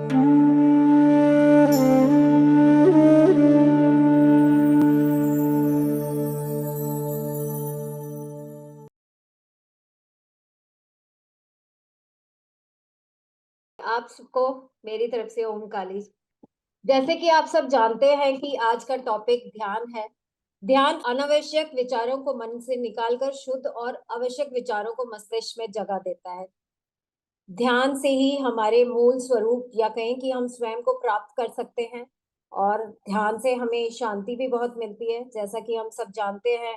आप सबको मेरी तरफ से ओम काली। जैसे कि आप सब जानते हैं कि आज का टॉपिक ध्यान है। ध्यान अनावश्यक विचारों को मन से निकालकर शुद्ध और आवश्यक विचारों को मस्तिष्क में जगह देता है। ध्यान से ही हमारे मूल स्वरूप या कहें कि हम स्वयं को प्राप्त कर सकते हैं। और ध्यान से हमें शांति भी बहुत मिलती है, जैसा कि हम सब जानते हैं।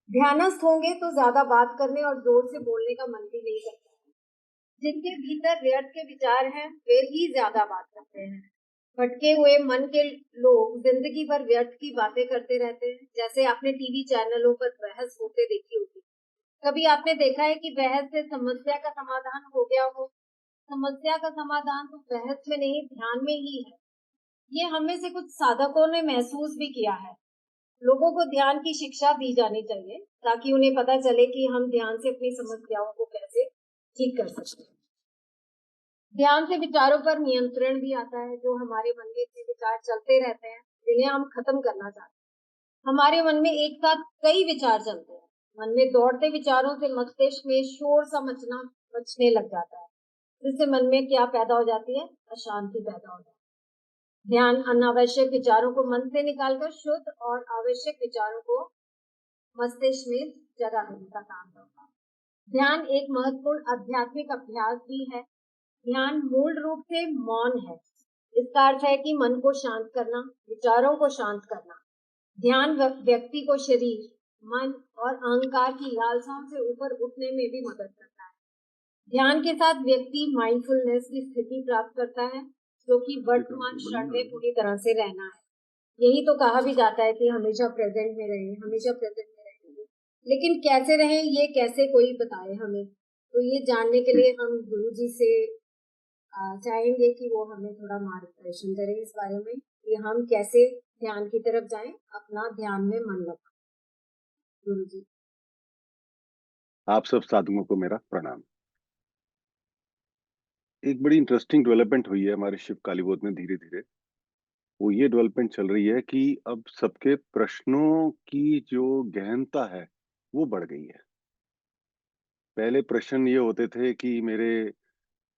ध्यानस्थ होंगे तो ज्यादा बात करने और जोर से बोलने का मन भी नहीं करता। जिनके भीतर व्यर्थ के विचार हैं, वे ही ज्यादा बात करते हैं। भटके हुए मन के लोग जिंदगी भर व्यर्थ की बातें करते रहते हैं। जैसे आपने टीवी चैनलों पर बहस होते देखी होगी। कभी आपने देखा है कि बहस से समस्या का समाधान हो गया हो? समस्या का समाधान तो बहस में नहीं, ध्यान में ही है। ये हमें से कुछ साधकों ने महसूस भी किया है। लोगों को ध्यान की शिक्षा दी जानी चाहिए ताकि उन्हें पता चले कि हम ध्यान से अपनी समस्याओं को कैसे ठीक कर सकते हैं। ध्यान से विचारों पर नियंत्रण भी आता है। जो हमारे मन में इतने विचार चलते रहते हैं, जिन्हें हम खत्म करना चाहते हैं। हमारे मन में एक साथ कई विचार चलते हैं। मन में दौड़ते विचारों से मस्तिष्क में शोर सा मचने लग जाता है, जिससे मन में क्या पैदा हो जाती है? अशांति पैदा हो जाती है। ध्यान अनावश्यक विचारों को मन से निकालकर शुद्ध और आवश्यक विचारों को मस्तिष्क में जगह देने का काम करता है। ध्यान एक महत्वपूर्ण आध्यात्मिक अभ्यास भी है। ध्यान मूल रूप से मौन है। इसका अर्थ है कि मन को शांत करना, विचारों को शांत करना। ध्यान व्यक्ति को शरीर, मन और अहंकार की लालसाओं से ऊपर उठने में भी मदद करता है। ध्यान के साथ व्यक्ति माइंडफुलनेस की स्थिति प्राप्त करता है, जो कि वर्तमान क्षण में पूरी तरह से रहना है। यही तो कहा भी जाता है कि हमेशा प्रेजेंट में रहें, हमेशा प्रेजेंट में रहेंगे। लेकिन कैसे रहें, ये कैसे कोई बताए हमें? तो ये जानने के लिए हम गुरु जी से चाहेंगे कि वो हमें थोड़ा मार्गदर्शन करें इस बारे में कि हम कैसे ध्यान की तरफ जाएं, अपना ध्यान में मन लगाएं। गुरु जी। आप सब साधुओं को मेरा प्रणाम। एक बड़ी इंटरेस्टिंग डेवलपमेंट हुई है हमारे शिव कालीबोध में धीरे धीरे। वो ये डेवलपमेंट चल रही है कि अब सबके प्रश्नों की जो गहनता है वो बढ़ गई है। पहले प्रश्न ये होते थे कि मेरे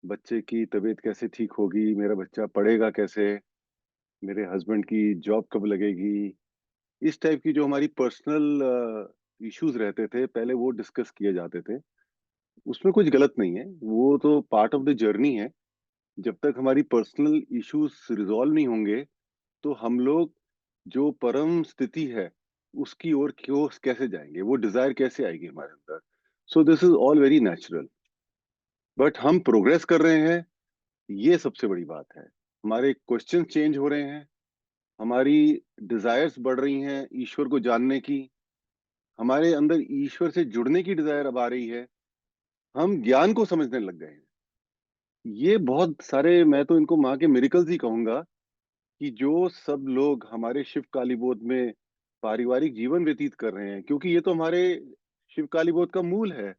बच्चे की तबीयत कैसे ठीक होगी, मेरा बच्चा पढ़ेगा कैसे, मेरे हस्बैंड की जॉब कब लगेगी। इस टाइप की जो हमारी पर्सनल इश्यूज रहते थे पहले, वो डिस्कस किए जाते थे। उसमें कुछ गलत नहीं है, वो तो पार्ट ऑफ द जर्नी है। जब तक हमारी पर्सनल इश्यूज रिजॉल्व नहीं होंगे तो हम लोग जो परम स्थिति है उसकी ओर क्यों कैसे जाएंगे, वो डिजायर कैसे आएगी हमारे अंदर। So this is all very natural. But हम प्रोग्रेस कर रहे हैं, ये सबसे बड़ी बात है। हमारे क्वेश्चन चेंज हो रहे हैं, हमारी डिजायर्स बढ़ रही हैं ईश्वर को जानने की, हमारे अंदर ईश्वर से जुड़ने की डिजायर अब आ रही है, हम ज्ञान को समझने लग गए हैं। ये बहुत सारे, मैं तो इनको माँ के मिरेकल्स ही कहूंगा कि जो सब लोग हमारे शिव कालीबोध में पारिवारिक जीवन व्यतीत कर रहे हैं, क्योंकि ये तो हमारे शिव कालीबोध का मूल है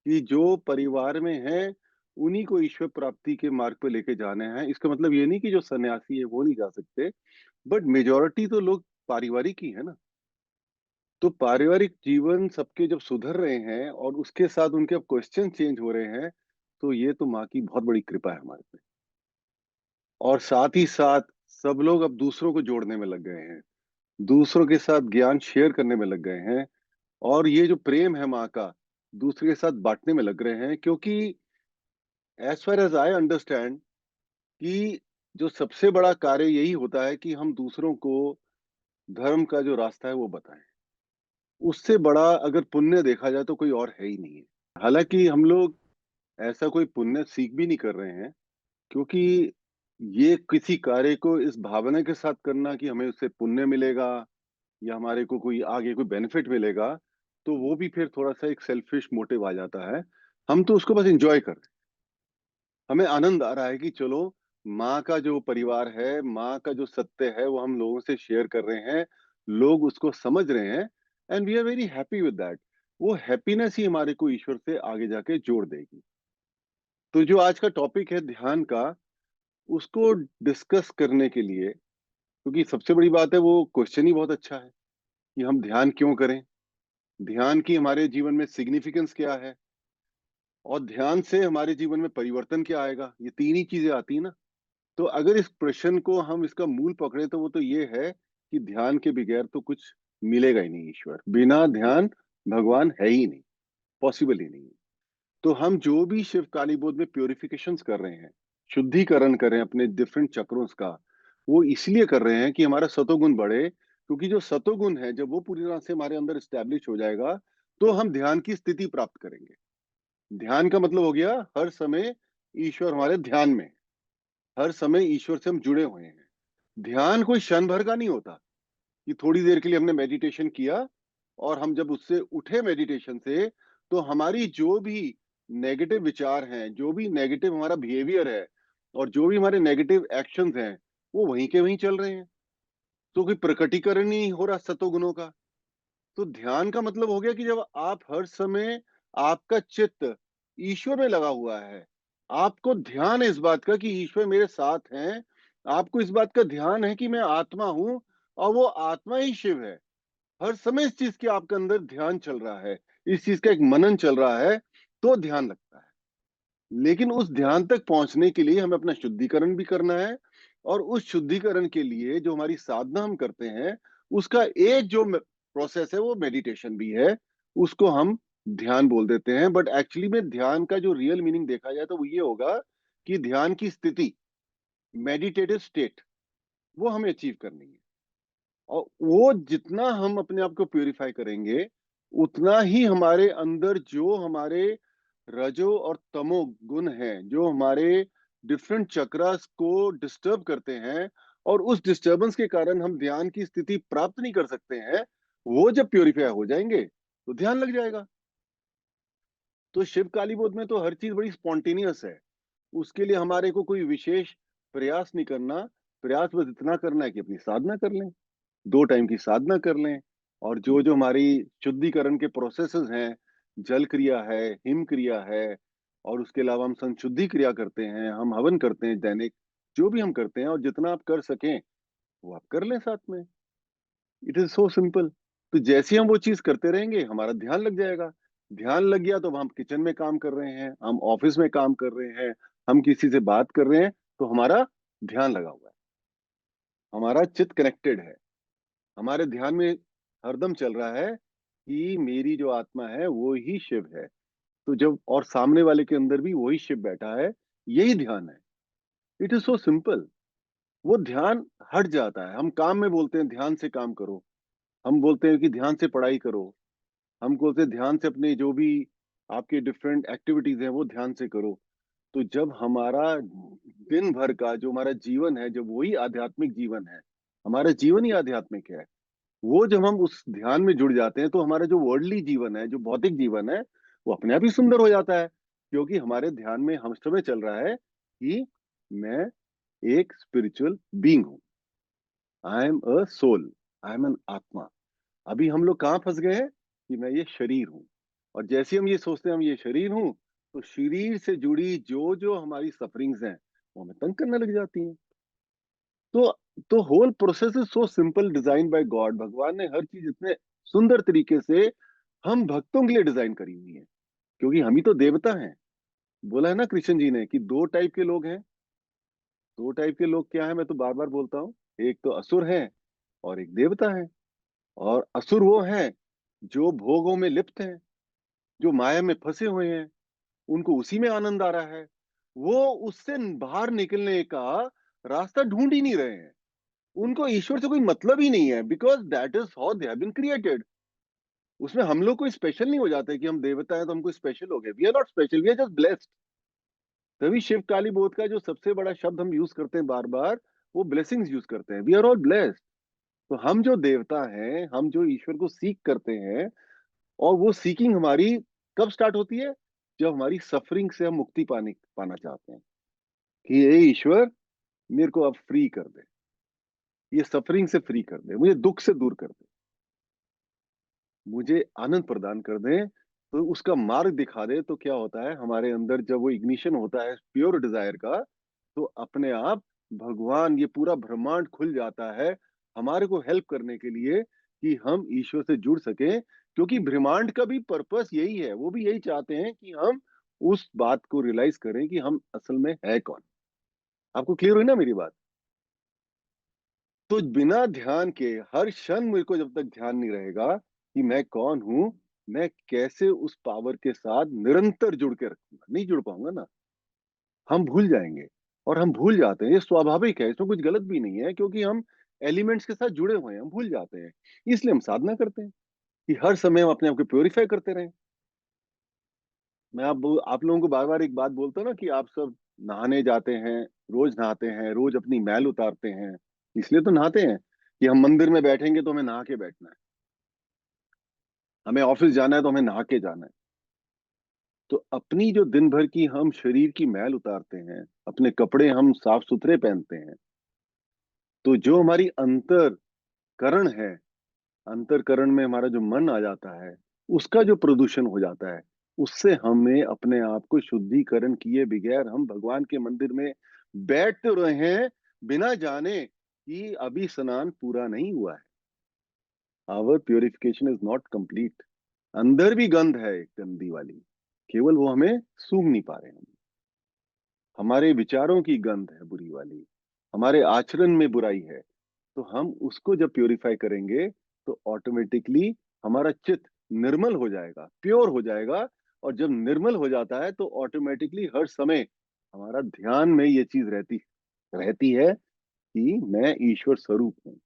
कि जो परिवार में है उन्हीं को ईश्वर प्राप्ति के मार्ग पे लेके जाने हैं। इसका मतलब ये नहीं कि जो सन्यासी है वो नहीं जा सकते, बट मेजोरिटी तो लोग पारिवारिक ही है ना। तो पारिवारिक जीवन सबके जब सुधर रहे हैं और उसके साथ उनके अब क्वेश्चन चेंज हो रहे हैं, तो ये तो माँ की बहुत बड़ी कृपा है हमारे पे। और साथ ही साथ सब लोग अब दूसरों को जोड़ने में लग गए हैं, दूसरों के साथ ज्ञान शेयर करने में लग गए हैं। और ये जो प्रेम है माँ का, दूसरे के साथ बांटने में लग रहे हैं। क्योंकि as far as I understand कि जो सबसे बड़ा कार्य यही होता है कि हम दूसरों को धर्म का जो रास्ता है वो बताएं। उससे बड़ा अगर पुण्य देखा जाए तो कोई और है ही नहीं है। हालांकि हम लोग ऐसा कोई पुण्य सीख भी नहीं कर रहे हैं, क्योंकि ये किसी कार्य को इस भावना के साथ करना कि हमें उससे पुण्य मिलेगा या हमारे को कोई आगे कोई बेनिफिट मिलेगा, तो वो भी फिर थोड़ा सा एक सेल्फिश मोटिव आ जाता है। हम तो उसको बस एंजॉय कर रहे हैं, हमें आनंद आ रहा है कि चलो माँ का जो परिवार है, माँ का जो सत्य है वो हम लोगों से शेयर कर रहे हैं, लोग उसको समझ रहे हैं, and we are very happy with that. वो हैप्पीनेस ही हमारे को ईश्वर से आगे जाके जोड़ देगी। तो जो आज का टॉपिक है ध्यान का, उसको डिस्कस करने के लिए, क्योंकि सबसे बड़ी बात है वो क्वेश्चन ही बहुत अच्छा है कि हम ध्यान क्यों करें? ध्यान की हमारे जीवन में सिग्निफिकेंस क्या है? और ध्यान से हमारे जीवन में परिवर्तन क्या आएगा? ये 3 ही चीज़ें आती हैं ना। तो अगर इस प्रश्न को हम इसका मूल पकड़े तो वो तो ये है कि ध्यान के बगैर तो कुछ मिलेगा ही नहीं ईश्वर। बिना ध्यान भगवान है ही नहीं, पॉसिबल ही नहीं है। तो हम जो भी शिव काली बोध में प्यूरिफिकेशंस कर रहे हैं, शुद्धिकरण कर रहे हैं अपने डिफरेंट चक्रों का, वो इसलिए कर रहे हैं कि हमारा सतोगुण बढ़े, क्योंकि जो सतोगुण है जब वो पूरी तरह से हमारे अंदर एस्टैब्लिश हो जाएगा, तो हम ध्यान की स्थिति प्राप्त करेंगे। ध्यान का मतलब हो गया हर समय ईश्वर हमारे ध्यान में, हर समय ईश्वर से हम जुड़े हुए हैं। ध्यान कोई क्षण भर का नहीं होता कि थोड़ी देर के लिए हमने मेडिटेशन किया और हम जब उससे उठे मेडिटेशन से, तो हमारी जो भी नेगेटिव विचार हैं, जो भी नेगेटिव हमारा बिहेवियर है और जो भी हमारे नेगेटिव एक्शंस हैं, वो वहीं के वहीं चल रहे हैं। तो कोई प्रकटीकरण नहीं हो रहा सतोगुणों का। तो ध्यान का मतलब हो गया कि जब आप हर समय आपका चित्त ईश्वर में लगा हुआ है, आपको ध्यान है इस बात का कि ईश्वर मेरे साथ हैं, आपको इस बात का ध्यान है कि मैं आत्मा हूं और वो आत्मा ही शिव है। हर समय इस चीज के आपके अंदर ध्यान चल रहा है, इस चीज का एक मनन चल रहा है, तो ध्यान लगता है। लेकिन उस ध्यान तक पहुंचने के लिए हमें अपना शुद्धिकरण भी करना है, और उस शुद्धिकरण के लिए जो हमारी साधना हम करते हैं, उसका एक जो प्रोसेस है वो मेडिटेशन भी है। उसको हम ध्यान बोल देते हैं, बट एक्चुअली में ध्यान का जो रियल मीनिंग देखा जाए तो वो ये होगा कि ध्यान की स्थिति, मेडिटेटिव स्टेट, वो हमें अचीव करनी है। और वो जितना हम अपने आप को प्यूरिफाई करेंगे, उतना ही हमारे अंदर जो हमारे रजो और तमो गुण हैं, जो हमारे डिफरेंट चक्रास को डिस्टर्ब करते हैं, और उस डिस्टर्बेंस के कारण हम ध्यान की स्थिति प्राप्त नहीं कर सकते हैं, वो जब प्यूरिफाई हो जाएंगे तो ध्यान लग जाएगा। तो शिव काली बोध में तो हर चीज बड़ी स्पॉन्टेनियस है। उसके लिए हमारे को कोई विशेष प्रयास नहीं करना। प्रयास बस इतना करना है कि अपनी साधना कर लें, 2 टाइम की साधना कर लें, और जो जो हमारी शुद्धिकरण के प्रोसेसेस हैं, जल क्रिया है, हिम क्रिया है, और उसके अलावा हम संशुद्धि क्रिया करते हैं, हम हवन करते हैं दैनिक, जो भी हम करते हैं और जितना आप कर सकें वो आप कर लें साथ में। It is so simple. तो जैसे हम वो चीज करते रहेंगे हमारा ध्यान लग जाएगा। ध्यान लग गया तो हम किचन में काम कर रहे हैं, हम ऑफिस में काम कर रहे हैं, हम किसी से बात कर रहे हैं, तो हमारा ध्यान लगा हुआ है, हमारा चित्त कनेक्टेड है, हमारे ध्यान में हरदम चल रहा है कि मेरी जो आत्मा है वो ही शिव है। तो जब और सामने वाले के अंदर भी वही शिव बैठा है, यही ध्यान है। It is so simple. वो ध्यान हट जाता है। हम काम में बोलते हैं ध्यान से काम करो, हम बोलते हैं कि ध्यान से पढ़ाई करो, हम बोलते हैं ध्यान से अपने जो भी आपके डिफरेंट एक्टिविटीज हैं वो ध्यान से करो। तो जब हमारा दिन भर का जो हमारा जीवन है, जब वही आध्यात्मिक जीवन है, हमारा जीवन ही आध्यात्मिक है, वो जब हम उस ध्यान में जुड़ जाते हैं तो हमारा जो वर्ल्डली जीवन है, जो भौतिक जीवन है, वो अपने आप ही सुंदर हो जाता है। क्योंकि हमारे ध्यान में हम समय चल रहा है कि मैं एक स्पिरिचुअल बीइंग हूँ, I am a soul, I am an आत्मा। अभी हम लोग कहाँ फंस गए हैं कि मैं ये शरीर हूँ। और जैसे हम ये सोचते हैं हम ये शरीर हूँ, तो शरीर से जुड़ी जो जो हमारी सफरिंग्स हैं वो हमें तंग करने लग जाती हैं। तो whole process is so simple, design by god. भगवान ने हर चीज इतने सुंदर तरीके से हम भक्तों के लिए डिजाइन करी हुई है, क्योंकि हम ही तो देवता हैं। बोला है ना कृष्ण जी ने कि 2 टाइप के लोग हैं। 2 टाइप के लोग क्या है, मैं तो बार बार बोलता हूँ। एक तो असुर है और एक देवता है। और असुर वो हैं जो भोगों में लिप्त हैं, जो माया में फंसे हुए हैं, उनको उसी में आनंद आ रहा है। वो उससे बाहर निकलने का रास्ता ढूंढ ही नहीं रहे हैं। उनको ईश्वर से कोई मतलब ही नहीं है, because that is how they have been created. उसमें हम लोग कोई स्पेशल नहीं हो जाते कि हम देवता हैं तो हम कोई स्पेशल हो गए। We are not special, we are just blessed. तभी शिव काली बोध का जो सबसे बड़ा शब्द हम यूज करते हैं बार बार, वो ब्लेसिंग्स यूज करते हैं। We are all blessed. तो हम जो देवता हैं, हम जो ईश्वर को सीख करते हैं, और वो सीकिंग हमारी कब स्टार्ट होती है, जब हमारी सफरिंग से हम मुक्ति पाना चाहते हैं कि हे ईश्वर, मेरे को अब फ्री कर दे, ये सफरिंग से फ्री कर दे, मुझे दुख से दूर कर दे, मुझे आनंद प्रदान कर दे। तो उसका मार्ग दिखा दे। तो क्या होता है हमारे अंदर जब वो इग्निशन होता है प्योर डिजायर का, तो अपने आप भगवान, ये पूरा ब्रह्मांड खुल जाता है हमारे को हेल्प करने के लिए कि हम ईश्वर से जुड़ सकें, क्योंकि ब्रह्मांड का भी पर्पस यही है। वो भी यही चाहते हैं कि हम उस बात को रियलाइज करें कि हम असल में है कौन। आपको क्लियर हुई ना मेरी बात? तो बिना ध्यान के हर क्षण मेरे को जब तक ध्यान नहीं रहेगा कि मैं कौन हूं, मैं कैसे उस पावर के साथ निरंतर जुड़ के रखूंगा? नहीं जुड़ पाऊंगा ना। हम भूल जाएंगे, और हम भूल जाते हैं, ये स्वाभाविक है, इसमें कुछ गलत भी नहीं है, क्योंकि हम एलिमेंट्स के साथ जुड़े हुए हैं, हम भूल जाते हैं। इसलिए हम साधना करते हैं कि हर समय हम अपने आप को प्योरीफाई करते रहें। मैं आप लोगों को बार बार एक बात बोलता हूँ ना कि आप सब नहाने जाते हैं, रोज नहाते हैं, रोज अपनी मैल उतारते हैं। इसलिए तो नहाते हैं कि हम मंदिर में बैठेंगे तो हमें नहा के बैठना है, हमें ऑफिस जाना है तो हमें नहा के जाना है। तो अपनी जो दिन भर की हम शरीर की मैल उतारते हैं, अपने कपड़े हम साफ सुथरे पहनते हैं, तो जो हमारी अंतकरण है, अंतरकरण में हमारा जो मन आ जाता है, उसका जो प्रदूषण हो जाता है, उससे हमें अपने आप को शुद्धिकरण किए बगैर हम भगवान के मंदिर में बैठ तो रहे हैं, बिना जाने कि अभी स्नान पूरा नहीं हुआ है। Our purification is not complete. अंदर भी गंध है एक गंदी वाली, केवल वो हमें सूंघ नहीं पा रहे हैं। हमारे विचारों की गंध है बुरी वाली, हमारे आचरण में बुराई है। तो हम उसको जब प्योरीफाई करेंगे तो ऑटोमेटिकली हमारा चित्त निर्मल हो जाएगा, प्योर हो जाएगा। और जब निर्मल हो जाता है तो ऑटोमेटिकली हर समय हमारा ध्यान में ये चीज रहती रहती है कि मैं ईश्वर स्वरूप हूँ,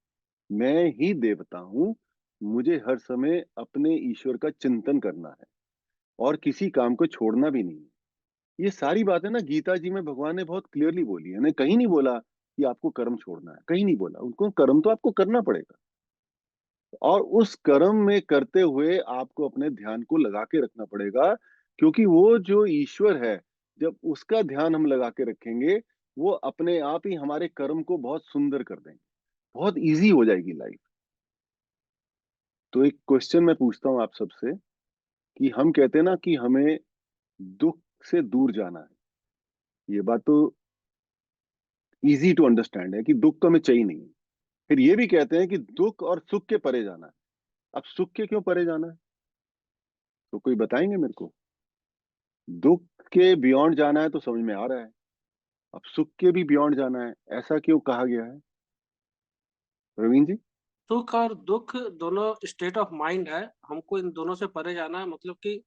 मैं ही देवता हूँ। मुझे हर समय अपने ईश्वर का चिंतन करना है और किसी काम को छोड़ना भी नहीं है। ये सारी बातें ना गीता जी में भगवान ने बहुत क्लियरली बोली है। ने कहीं नहीं बोला कि आपको कर्म छोड़ना है, कहीं नहीं बोला। उनको कर्म तो आपको करना पड़ेगा, और उस कर्म में करते हुए आपको अपने ध्यान को लगा के रखना पड़ेगा, क्योंकि वो जो ईश्वर है, जब उसका ध्यान हम लगा के रखेंगे, वो अपने आप ही हमारे कर्म को बहुत सुंदर कर देंगे, बहुत इजी हो जाएगी लाइफ। तो एक क्वेश्चन मैं पूछता हूँ आप सबसे कि हम कहते हैं ना कि हमें दुख से दूर जाना है। ये बात तो इजी टू अंडरस्टैंड है कि दुख तो हमें चाहिए नहीं। फिर ये भी कहते हैं कि दुख और सुख के परे जाना है। अब सुख के क्यों परे जाना है? तो कोई बताएंगे मेरे को? दुख के बियॉन्ड जाना है तो समझ में आ रहा है, अब सुख के भी बियॉन्ड जाना है, ऐसा क्यों कहा गया है प्रवीण जी? सुख और दुख दोनों स्टेट ऑफ माइंड है। हमको इन दोनों से परे जाना है, मतलब कि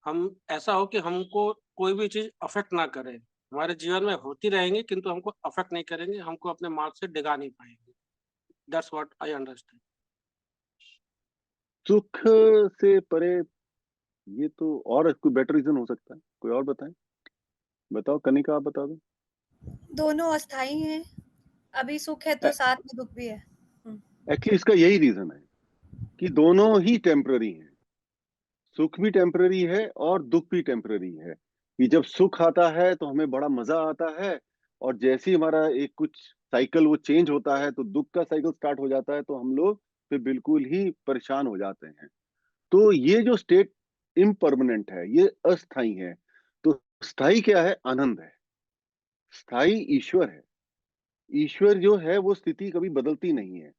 हम ऐसा हो कि हमको कोई भी चीज अफेक्ट ना करे। हमारे जीवन में होती रहेंगी किंतु हमको अफेक्ट नहीं करेंगे, हमको अपने मार्ग से डिगा नहीं पाएंगे। That's what I understand. सुख से परे, ये तो और कोई बेटर रीजन हो सकता है, कोई और बताएं। बताओ कनिका, आप बता दो। दोनों अस्थाई हैं। अभी सुख है तो साथ में दुख भी है। एक्चुअली इसका यही रीजन है कि दोनों ही टेम्पररी हैं। सुख भी टेम्पररी है और दुख भी टेम्पररी है। कि जब सुख आता है तो हमें बड़ा मजा आता है, और जैसे ही हमारा एक कुछ साइकिल वो चेंज होता है तो दुख का साइकिल स्टार्ट हो जाता है, तो हम लोग फिर बिल्कुल ही परेशान हो जाते हैं। तो ये जो स्टेट इम्परमानेंट है, ये अस्थाई है। तो स्थाई क्या है? आनंद है। स्थाई ईश्वर है। ईश्वर जो है वो स्थिति कभी बदलती नहीं है।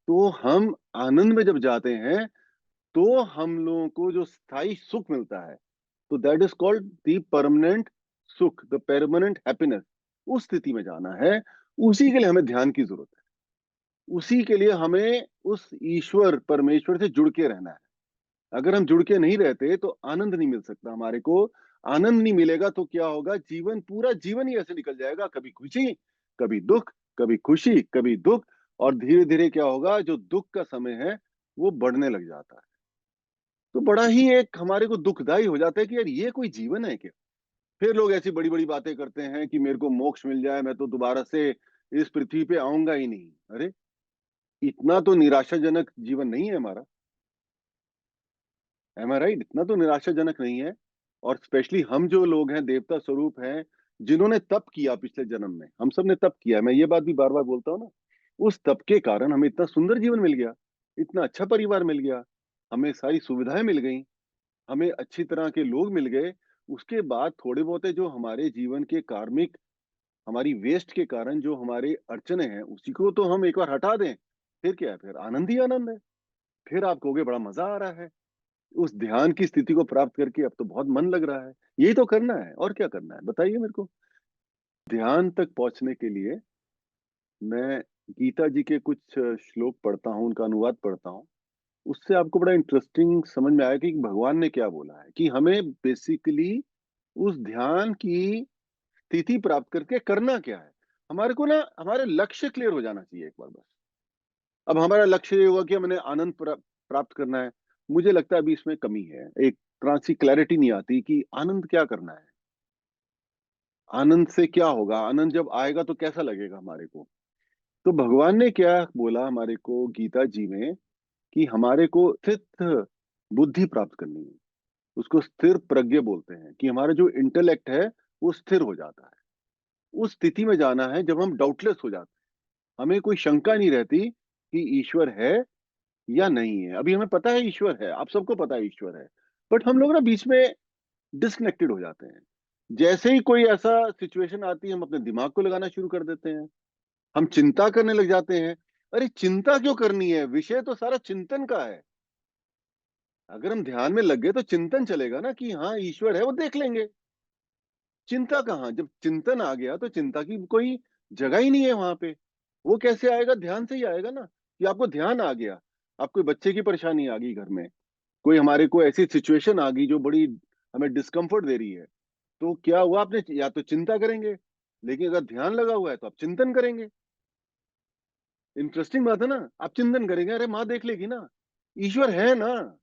तो हम आनंद में जब जाते हैं तो हम लोगों को जो स्थाई सुख मिलता है, तो that is called the permanent सुख, द परमानेंट हैप्पीनेस। उस स्थिति में जाना है, उसी के लिए हमें ध्यान की जरूरत है। उसी के लिए हमें उस ईश्वर परमेश्वर से जुड़ के रहना है। अगर हम जुड़ के नहीं रहते तो आनंद नहीं मिल सकता हमारे को। आनंद नहीं मिलेगा तो क्या होगा? जीवन, पूरा जीवन ही ऐसे निकल जाएगा, कभी खुशी कभी दुख, कभी खुशी कभी दुख। और धीरे धीरे क्या होगा? जो दुख का समय है वो बढ़ने लग जाता है। तो बड़ा ही एक हमारे को दुखदाई हो जाता है कि यार ये कोई जीवन है क्या? फिर लोग ऐसी बड़ी बड़ी बातें करते हैं कि मेरे को मोक्ष मिल जाए, मैं तो दोबारा से इस पृथ्वी पे आऊंगा ही नहीं। अरे, इतना तो निराशाजनक जीवन नहीं है हमारा। M I right? इतना तो निराशाजनक नहीं है। और स्पेशली हम जो लोग हैं, देवता स्वरूप हैं, जिन्होंने तप किया पिछले जन्म में, हम सब ने तप किया, मैं ये बात भी बार बार बोलता हूँ ना। उस तप के कारण हमें इतना सुंदर जीवन मिल गया, इतना अच्छा परिवार मिल गया, हमें सारी सुविधाएं मिल गई, हमें अच्छी तरह के लोग मिल गए। उसके बाद थोड़े बहुत जो हमारे जीवन के कार्मिक हमारी वेस्ट के कारण जो हमारे अड़चने हैं उसी को तो हम एक बार हटा दें, फिर क्या है, फिर आनंद ही आनंद है। फिर आप कहोगे बड़ा मजा आ रहा है। उस ध्यान की स्थिति को प्राप्त करके अब तो बहुत मन लग रहा है। यही तो करना है, और क्या करना है बताइए मेरे को। ध्यान तक पहुंचने के लिए मैं गीता जी के कुछ श्लोक पढ़ता हूँ, उनका अनुवाद पढ़ता हूँ। उससे आपको बड़ा इंटरेस्टिंग समझ में आया कि भगवान ने क्या बोला है, कि हमें बेसिकली उस ध्यान की स्थिति प्राप्त करके करना क्या है। हमारे को ना हमारे लक्ष्य क्लियर हो जाना चाहिए एक बार बस। अब हमारा लक्ष्य ये हुआ कि हमने आनंद प्राप्त करना है। मुझे लगता है अभी इसमें कमी है, एक तरह सी क्लैरिटी नहीं आती कि आनंद क्या करना है, आनंद से क्या होगा, आनंद जब आएगा तो कैसा लगेगा हमारे को। तो भगवान ने क्या बोला हमारे को गीता जी में, कि हमारे को स्थिर बुद्धि प्राप्त करनी है। उसको स्थिर प्रज्ञ बोलते हैं, कि हमारा जो इंटेलेक्ट है वो स्थिर हो जाता है। उस स्थिति में जाना है जब हम डाउटलेस हो जाते हैं, हमें कोई शंका नहीं रहती कि ईश्वर है या नहीं है। अभी हमें पता है ईश्वर है, आप सबको पता है ईश्वर है, बट हम लोग ना बीच में डिस्कनेक्टेड हो जाते हैं। जैसे ही कोई ऐसा सिचुएशन आती है हम अपने दिमाग को लगाना शुरू कर देते हैं, हम चिंता करने लग जाते हैं। अरे चिंता क्यों करनी है, विषय तो सारा चिंतन का है। अगर हम ध्यान में लग गए तो चिंतन चलेगा ना, कि हाँ ईश्वर है, वो देख लेंगे। चिंता कहाँ, जब चिंतन आ गया तो चिंता की कोई जगह ही नहीं है वहां पे। वो कैसे आएगा, ध्यान से ही आएगा ना। कि आपको ध्यान आ गया, आप कोई बच्चे की परेशानी आ गई घर में, कोई हमारे को ऐसी सिचुएशन आ गई जो बड़ी हमें डिस्कम्फर्ट दे रही है, तो क्या हुआ, आपने या तो चिंता करेंगे, लेकिन अगर ध्यान लगा हुआ है तो आप चिंतन करेंगे। इंटरेस्टिंग बात है ना, आप चिंतन करेंगे, अरे माँ देख लेगी ना, ईश्वर है ना।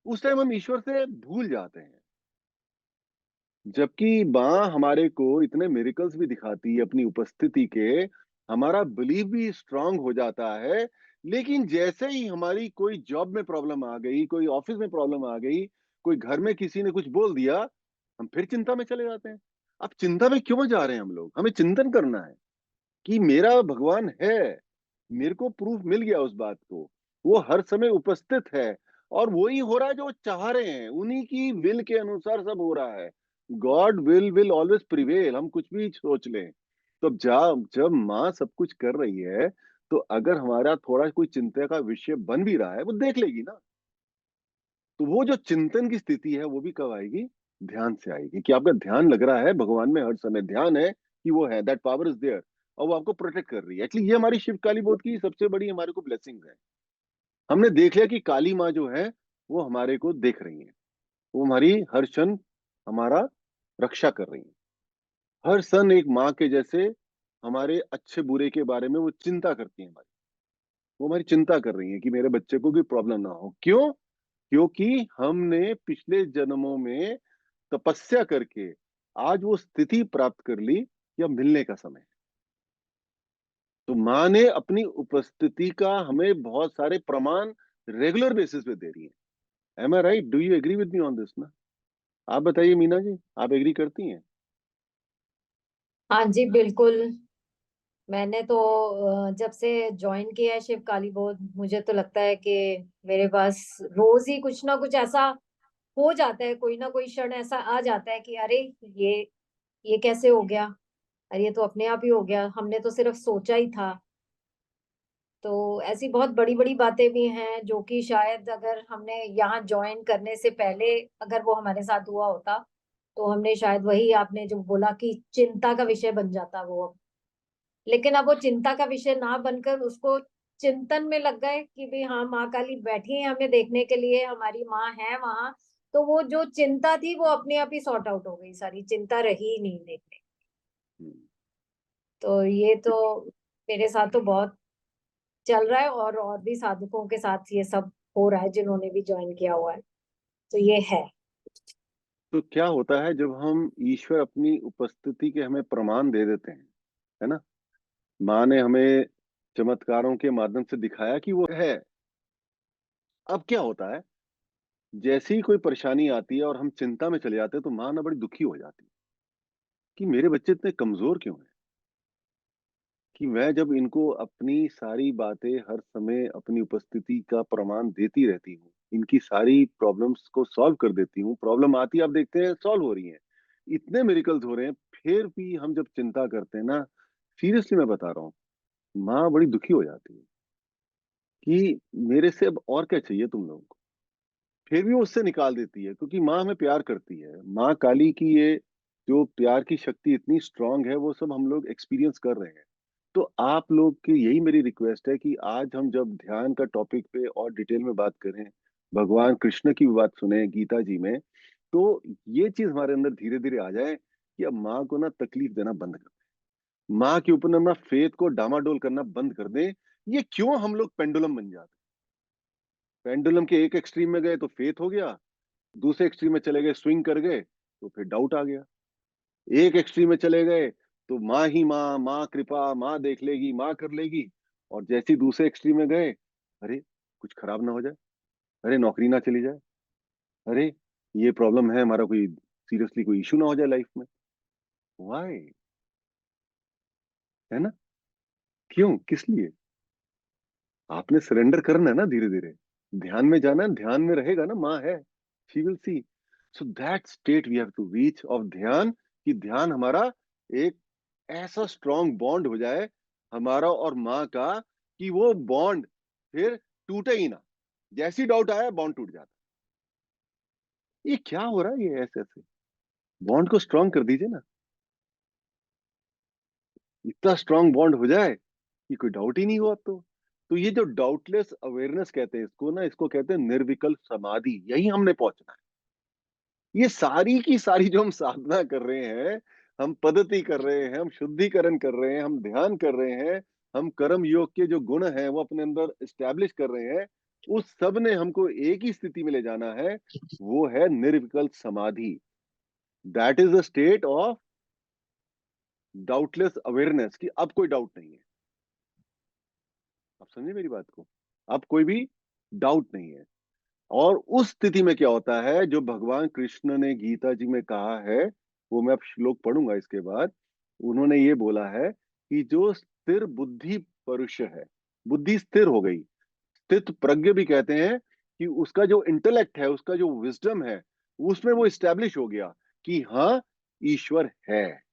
उस टाइम हम ईश्वर से भूल जाते हैं। जबकि माँ हमारे को इतने मिरेकल्स भी दिखाती है अपनी उपस्थिति के, हमारा बिलीव भी स्ट्रांग हो जाता है। लेकिन जैसे ही हमारी कोई जॉब में प्रॉब्लम आ गई, कोई ऑफिस में प्रॉब्लम आ गई, कोई घर में किसी ने कुछ बोल दिया, हम फिर चिंता में चले जाते हैं। अब चिंता में क्यों जा रहे हैं हम लोग, हमें चिंतन करना है कि मेरा भगवान है। मेरे को प्रूफ मिल गया उस बात को, वो हर समय उपस्थित है, और वही हो रहा है जो वो चाह रहे हैं, उन्हीं की विल के अनुसार सब हो रहा है। गॉड विल ऑलवेज प्रिवेल, हम कुछ भी सोच लें। तो जब जब माँ सब कुछ कर रही है, तो अगर हमारा थोड़ा कोई चिंता का विषय बन भी रहा है, वो देख लेगी ना। तो वो जो चिंतन की स्थिति है वो भी कब आएगी, ध्यान से आएगी। कि आपका ध्यान लग रहा है भगवान में, हर समय ध्यान है कि वो है, दैट पावर इज देयर, और वो आपको प्रोटेक्ट कर रही है। एक्चुअली ये हमारी शिव काली बोध की सबसे बड़ी हमारे को ब्लेसिंग है। हमने देख लिया कि काली माँ जो है वो हमारे को देख रही है, वो हमारी हर क्षण हमारा रक्षा कर रही है। हर क्षण एक माँ के जैसे हमारे अच्छे बुरे के बारे में वो चिंता करती है हमारी। वो हमारी चिंता कर रही है कि मेरे बच्चे को कोई प्रॉब्लम ना हो। क्यों? क्योंकि हमने पिछले जन्मों में तपस्या करके आज वो स्थिति प्राप्त कर ली कि अब मिलने का समय है। तो माँ ने अपनी उपस्थिति का हमें बहुत सारे प्रमाण रेगुलर बेसिस पे दे रही है। Am I right, do you agree with me on this ना? आप बताइए मीना जी, आप एग्री करती हैं? हाँ जी, बिल्कुल। मैंने तो जब से ज्वाइन किया है शिव काली बोध, मुझे तो लगता है कि मेरे पास रोज ही कुछ ना कुछ ऐसा हो जाता है, कोई ना कोई क्षण ऐसा आ जाता है कि अरे ये ये कैसे हो गया, अरे ये तो अपने आप ही हो गया, हमने तो सिर्फ सोचा ही था। तो ऐसी बहुत बड़ी बड़ी बातें भी हैं जो कि शायद अगर हमने यहाँ ज्वाइन करने से पहले अगर वो हमारे साथ हुआ होता, तो हमने शायद वही आपने जो बोला कि चिंता का विषय बन जाता वो। लेकिन अब वो चिंता का विषय ना बनकर उसको चिंतन में लग गए कि भाई हाँ, माँ काली बैठी है हमें देखने के लिए, हमारी माँ है वहां। तो वो जो चिंता थी वो अपने आप ही सॉर्ट आउट हो गई, सारी चिंता रही ही नहीं देखने। हम्म। तो ये तो मेरे साथ तो बहुत चल रहा है, और भी साधकों के साथ ये सब हो रहा है जिन्होंने भी ज्वाइन किया हुआ है। तो ये है। तो क्या होता है जब हम ईश्वर अपनी उपस्थिति के हमें प्रमाण दे देते हैं, है ना? माँ ने हमें चमत्कारों के माध्यम से दिखाया कि वो है। अब क्या होता है, जैसे ही कोई परेशानी आती है और हम चिंता में चले जाते हैं, तो माँ ना बड़ी दुखी हो जाती है कि मेरे बच्चे इतने कमजोर क्यों हैं, कि मैं जब इनको अपनी सारी बातें हर समय अपनी उपस्थिति का प्रमाण देती रहती हूँ, इनकी सारी प्रॉब्लम्स को सॉल्व कर देती हूँ, प्रॉब्लम आती है आप देखते हैं सॉल्व हो रही है। इतने मिरेकल्स हो रहे हैं, फिर भी हम जब चिंता करते हैं ना, सीरियसली मैं बता रहा हूँ, माँ बड़ी दुखी हो जाती है कि मेरे से अब और क्या चाहिए तुम लोगों को। फिर भी वो उससे निकाल देती है, क्योंकि माँ हमें प्यार करती है। माँ काली की ये जो प्यार की शक्ति इतनी स्ट्रांग है, वो सब हम लोग एक्सपीरियंस कर रहे हैं। तो आप लोग की यही मेरी रिक्वेस्ट है कि आज हम जब ध्यान का टॉपिक पे और डिटेल में बात करें, भगवान कृष्ण की भी बात सुने गीता जी में, तो ये चीज हमारे अंदर धीरे धीरे आ जाए कि अब माँ को ना तकलीफ देना बंद कर दें, माँ के ऊपर ना फेथ को डामाडोल करना बंद कर दें। ये क्यों हम लोग पेंडुलम बन जाते हैं? पेंडुलम के एक एक्सट्रीम में गए तो फेथ हो गया, दूसरे एक्सट्रीम में चले गए, स्विंग कर गए, तो फिर डाउट आ गया। एक एक्सट्रीम में चले गए तो माँ ही माँ, माँ कृपा, माँ देख लेगी, माँ कर लेगी। और जैसे ही दूसरे एक्सट्रीम में गए, अरे कुछ खराब ना हो जाए, अरे नौकरी ना चली जाए, अरे ये प्रॉब्लम है हमारा, कोई सीरियसली कोई इशू ना हो जाए लाइफ में। वाई? है ना? क्यों, किस लिए? आपने सरेंडर करना है ना, धीरे धीरे ध्यान में जाना है, ध्यान में रहेगा ना, माँ है, she will see. So that state we have to reach of ध्यान, कि ध्यान हमारा एक ऐसा स्ट्रॉन्ग बॉन्ड हो जाए हमारा और माँ का, कि वो बॉन्ड फिर टूटे ही ना। जैसी डाउट आया बॉन्ड टूट जाता। ये क्या हो रहा है, ये ऐसे ऐसे बॉन्ड को स्ट्रॉन्ग कर दीजिए ना, इतना स्ट्रॉन्ग बॉन्ड हो जाए कि कोई डाउट ही नहीं हुआ। तो ये जो डाउटलेस अवेयरनेस कहते हैं इसको ना, इसको कहते हैं निर्विकल्प समाधि। यही हमने पहुंचना है। ये सारी की सारी जो हम साधना कर रहे हैं, हम पद्धति कर रहे हैं, हम शुद्धिकरण कर रहे हैं, हम ध्यान कर रहे हैं, हम कर्म योग के जो गुण हैं वो अपने अंदर स्टैब्लिश कर रहे हैं, उस सब ने हमको एक ही स्थिति में ले जाना है, वो है निर्विकल्प समाधि। That is the state of doubtless awareness, कि अब कोई डाउट नहीं है। आप समझे मेरी बात को? अब कोई भी डाउट नहीं है। और उस स्थिति में क्या होता है, जो भगवान कृष्ण ने गीता जी में कहा है, वो मैं अब श्लोक पढ़ूंगा इसके बाद। उन्होंने ये बोला है कि जो स्थिर बुद्धि पुरुष है, बुद्धि स्थिर हो गई, स्थित प्रज्ञ भी कहते हैं, कि उसका जो इंटेलेक्ट है, उसका जो विजडम है, उसमें वो स्टैब्लिश हो गया कि हाँ, ईश्वर है,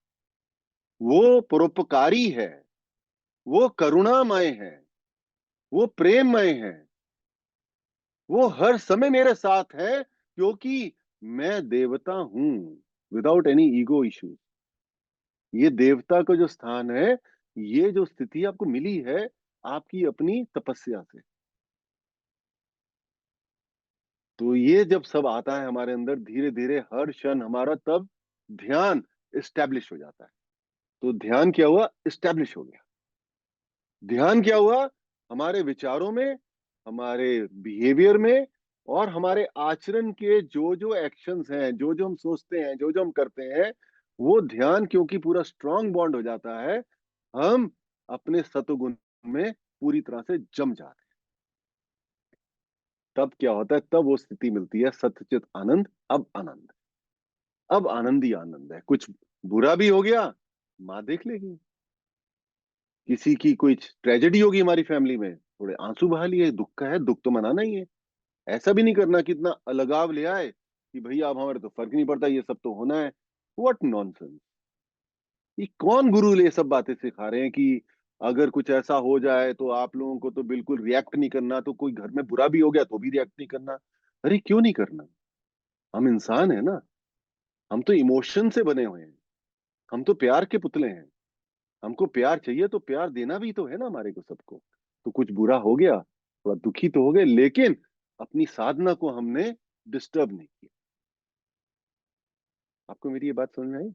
वो परोपकारी है, वो करुणामय है, वो प्रेममय है, वो हर समय मेरे साथ है, क्योंकि मैं देवता हूं, विदाउट एनी ईगो इश्यूज। ये देवता का जो स्थान है, ये जो स्थिति आपको मिली है आपकी अपनी तपस्या से। तो ये जब सब आता है हमारे अंदर, धीरे धीरे हर क्षण हमारा तब ध्यान इस्टेब्लिश हो जाता है। तो ध्यान क्या हुआ? इस्टेब्लिश हो गया। ध्यान क्या हुआ? हमारे विचारों में, हमारे बिहेवियर में, और हमारे आचरण के जो जो एक्शंस हैं, जो जो हम सोचते हैं, जो जो हम करते हैं, वो ध्यान क्योंकि पूरा स्ट्रांग बॉन्ड हो जाता है, हम अपने सतोगुण में पूरी तरह से जम जाते हैं। तब क्या होता है? तब वो स्थिति मिलती है सत्यचित आनंद। अब आनंद, अब आनंद ही आनंद है। कुछ बुरा भी हो गया, माँ देख लेगी। किसी की कोई ट्रेजेडी होगी हमारी फैमिली में, थोड़े आंसू बहा लिए, दुख का है, दुख तो मनाना ही है। ऐसा भी नहीं करना कि इतना अलगाव ले आए कि भैया अब हमारे तो फर्क नहीं पड़ता, ये सब तो होना है। What nonsense! ये कौन गुरु ये सब बातें सिखा रहे हैं कि अगर कुछ ऐसा हो जाए तो आप लोगों को तो बिल्कुल रिएक्ट नहीं करना, तो कोई घर में बुरा भी हो गया तो भी रिएक्ट नहीं करना। अरे क्यों नहीं करना? हम इंसान है ना, हम तो इमोशन से बने हुए हैं, हम तो प्यार के पुतले हैं। हमको प्यार चाहिए तो प्यार देना भी तो है ना हमारे को, सबको। तो कुछ बुरा हो गया, थोड़ा दुखी तो हो गए, लेकिन अपनी साधना को हमने डिस्टर्ब नहीं किया। आपको मेरी ये बात समझ में आई?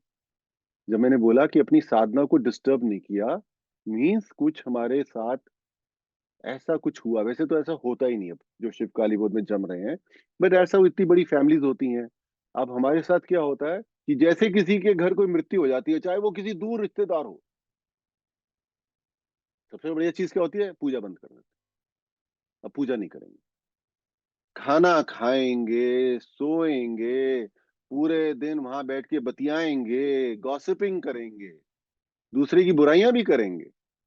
जब मैंने बोला कि अपनी साधना को डिस्टर्ब नहीं किया, मीन्स कुछ हमारे साथ ऐसा कुछ हुआ, वैसे तो ऐसा होता ही नहीं अब जो शिव काली गोद में जम रहे हैं, बट ऐसा इतनी बड़ी फैमिलीज होती हैं। अब हमारे साथ क्या होता है कि जैसे किसी के घर कोई मृत्यु हो जाती है, चाहे वो किसी दूर रिश्तेदार हो, सबसे बढ़िया चीज क्या होती है? पूजा बंद कर देते। अब पूजा नहीं करेंगे, खाना खाएंगे, सोएंगे, पूरे दिन वहां बैठ के बतियाएंगे, गॉसिपिंग करेंगे, दूसरे की बुराइयां भी करेंगे,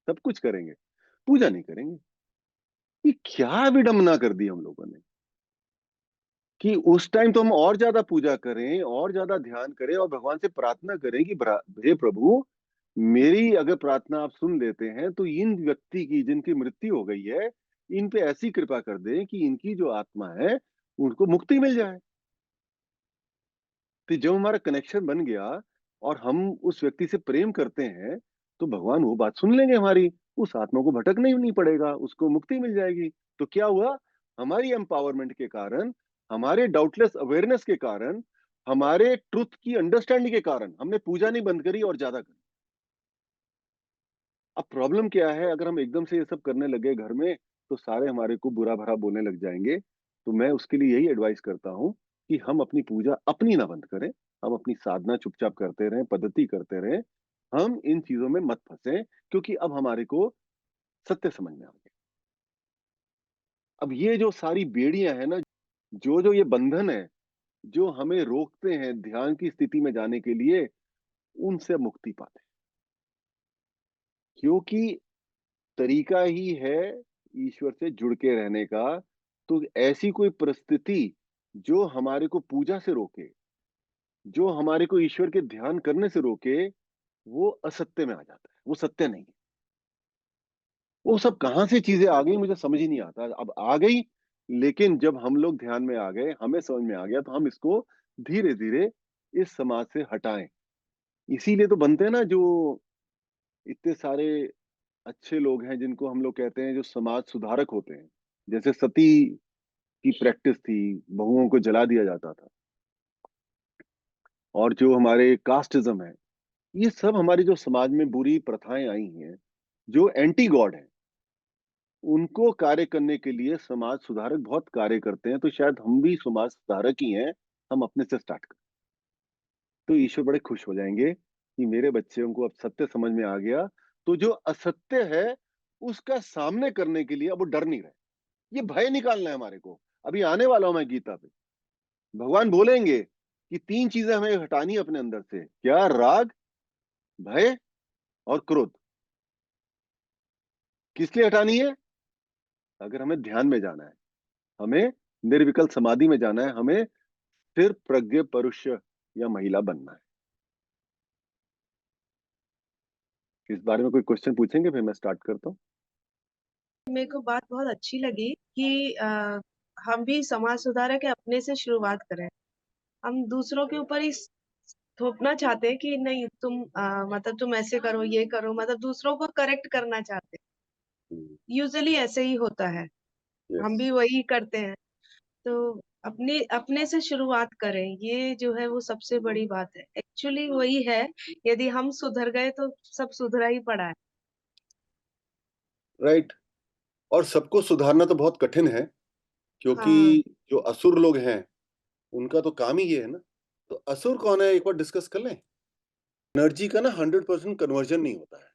सब कुछ करेंगे, पूजा नहीं करेंगे। ये क्या विडंबना कर दी हम लोगों ने, कि उस टाइम तो हम और ज्यादा पूजा करें और ज्यादा ध्यान करें और भगवान से प्रार्थना करें कि हे प्रभु, मेरी अगर प्रार्थना आप सुन लेते हैं तो इन व्यक्ति की जिनकी मृत्यु हो गई है, इन पे ऐसी कृपा कर दें कि इनकी जो आत्मा है उनको मुक्ति मिल जाए। तो जब हमारा कनेक्शन बन गया और हम उस व्यक्ति से प्रेम करते हैं, तो भगवान वो बात सुन लेंगे हमारी, उस आत्मा को भटकना ही नहीं पड़ेगा, उसको मुक्ति मिल जाएगी। तो क्या हुआ, हमारी एम्पावरमेंट के कारण, हमारे डाउटलेस अवेयरनेस के कारण, हमारे ट्रुथ की अंडरस्टैंडिंग के कारण हमने पूजा नहीं बंद करी और ज्यादा करी। अब प्रॉब्लम क्या है, अगर हम एकदम से ये सब करने लगे घर में, तो सारे हमारे को बुरा भरा बोलने लग जाएंगे। तो मैं उसके लिए यही एडवाइस करता हूं कि हम अपनी पूजा अपनी ना बंद करें, हम अपनी साधना चुपचाप करते रहें, पद्धति करते रहें, हम इन चीजों में मत फंसे, क्योंकि अब हमारे को सत्य समझ में आ गया। अब ये जो सारी बेड़ियां है ना, जो जो ये बंधन है, जो हमें रोकते हैं ध्यान की स्थिति में जाने के लिए, उनसे मुक्ति पाते हैं। क्योंकि तरीका ही है ईश्वर से जुड़ के रहने का। तो ऐसी कोई परिस्थिति जो हमारे को पूजा से रोके, जो हमारे को ईश्वर के ध्यान करने से रोके, वो असत्य में आ जाता है, वो सत्य नहीं है। वो सब कहां से चीजें आ गई मुझे समझ ही नहीं आता। अब आ गई, लेकिन जब हम लोग ध्यान में आ गए, हमें समझ में आ गया, तो हम इसको धीरे धीरे इस समाज से हटाएं। इसीलिए तो बनते हैं ना जो इतने सारे अच्छे लोग हैं, जिनको हम लोग कहते हैं जो समाज सुधारक होते हैं। जैसे सती की प्रैक्टिस थी, बहुओं को जला दिया जाता था, और जो हमारे कास्टिज्म है, ये सब हमारी जो समाज में बुरी प्रथाएं आई हैं, जो एंटी गॉड है, उनको कार्य करने के लिए समाज सुधारक बहुत कार्य करते हैं। तो शायद हम भी समाज सुधारक ही हैं, हम अपने से स्टार्ट करें, तो ईश्वर बड़े खुश हो जाएंगे कि मेरे बच्चों को अब सत्य समझ में आ गया। तो जो असत्य है उसका सामने करने के लिए अब वो डर नहीं रहे। ये भय निकालना है हमारे को। अभी आने वाला हूं मैं गीता पे, भगवान बोलेंगे कि 3 चीजें हमें हटानी है अपने अंदर से। क्या? राग, भय और क्रोध। किस लिए हटानी है? अगर हमें ध्यान में जाना है, हमें निर्विकल्प समाधि में जाना है, हमें फिर प्रज्ञ पुरुष या महिला बनना है। इस बारे में कोई क्वेश्चन पूछेंगे, फिर मैं स्टार्ट करता हूँ। मेरे को बात बहुत अच्छी लगी कि हम भी समाज सुधारक है, अपने से शुरुआत करें। हम दूसरों के ऊपर ही थोपना चाहते हैं कि नहीं तुम मतलब तुम ऐसे करो, ये करो, मतलब दूसरों को करेक्ट करना चाहते हैं। यूजुअली ऐसे ही होता है, हम भी वही करते हैं। तो अपने अपने से शुरुआत करें, ये जो है वो सबसे बड़ी बात है। एक्चुअली वही है, यदि हम सुधर गए तो सब सुधरा ही पड़ा है। राइट। और सबको सुधारना तो बहुत कठिन है, क्योंकि हाँ, जो असुर लोग हैं उनका तो काम ही ये है ना। तो असुर कौन है, एक बार डिस्कस कर लें। एनर्जी का ना 100% कन्वर्जन नहीं होता है।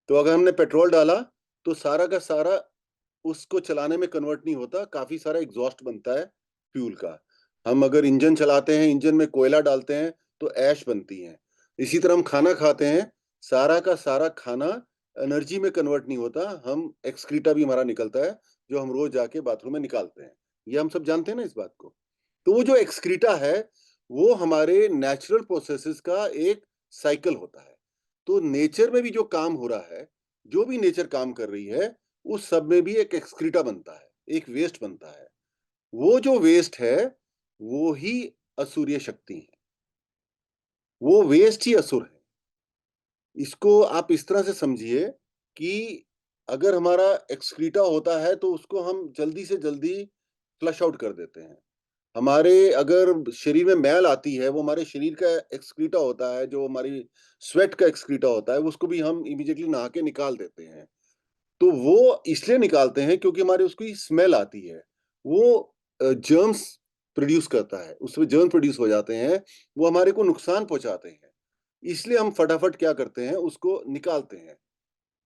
तो अगर हमने पेट्रोल डाला तो सारा का सारा उसको चलाने में कन्वर्ट नहीं होता, काफी सारा एग्जॉस्ट बनता है फ्यूल का। हम अगर इंजन चलाते हैं, इंजन में कोयला डालते हैं तो ऐश बनती है। इसी तरह हम खाना खाते हैं, सारा का सारा खाना एनर्जी में कन्वर्ट नहीं होता, हम एक्सक्रीटा भी हमारा निकलता है जो हम रोज जाके बाथरूम में निकालते हैं। ये हम सब जानते हैं ना इस बात को। तो वो जो एक्सक्रीटा है वो हमारे नेचुरल प्रोसेसेस का एक साइकिल होता है। तो नेचर में भी जो काम हो रहा है, जो भी नेचर काम कर रही है, उस सब में भी एक एक्सक्रीटा बनता है, एक वेस्ट बनता है। वो जो वेस्ट है वो ही असुरीय शक्ति है, वो वेस्ट ही असुर है। इसको आप इस तरह से समझिए कि अगर हमारा एक्सक्रीटा होता है तो उसको हम जल्दी से जल्दी फ्लश आउट कर देते हैं। हमारे अगर शरीर में मैल आती है, वो हमारे शरीर का एक्सक्रीटा होता है, जो हमारी स्वेट का एक्सक्रीटा होता है, उसको भी हम इमीडिएटली नहा के निकाल देते हैं। तो वो इसलिए निकालते हैं क्योंकि हमारे उसकी स्मेल आती है, वो जर्म्स प्रोड्यूस करता है, उसमें जर्म प्रोड्यूस हो जाते हैं, वो हमारे को नुकसान पहुंचाते हैं। इसलिए हम फटाफट क्या करते हैं, उसको निकालते हैं।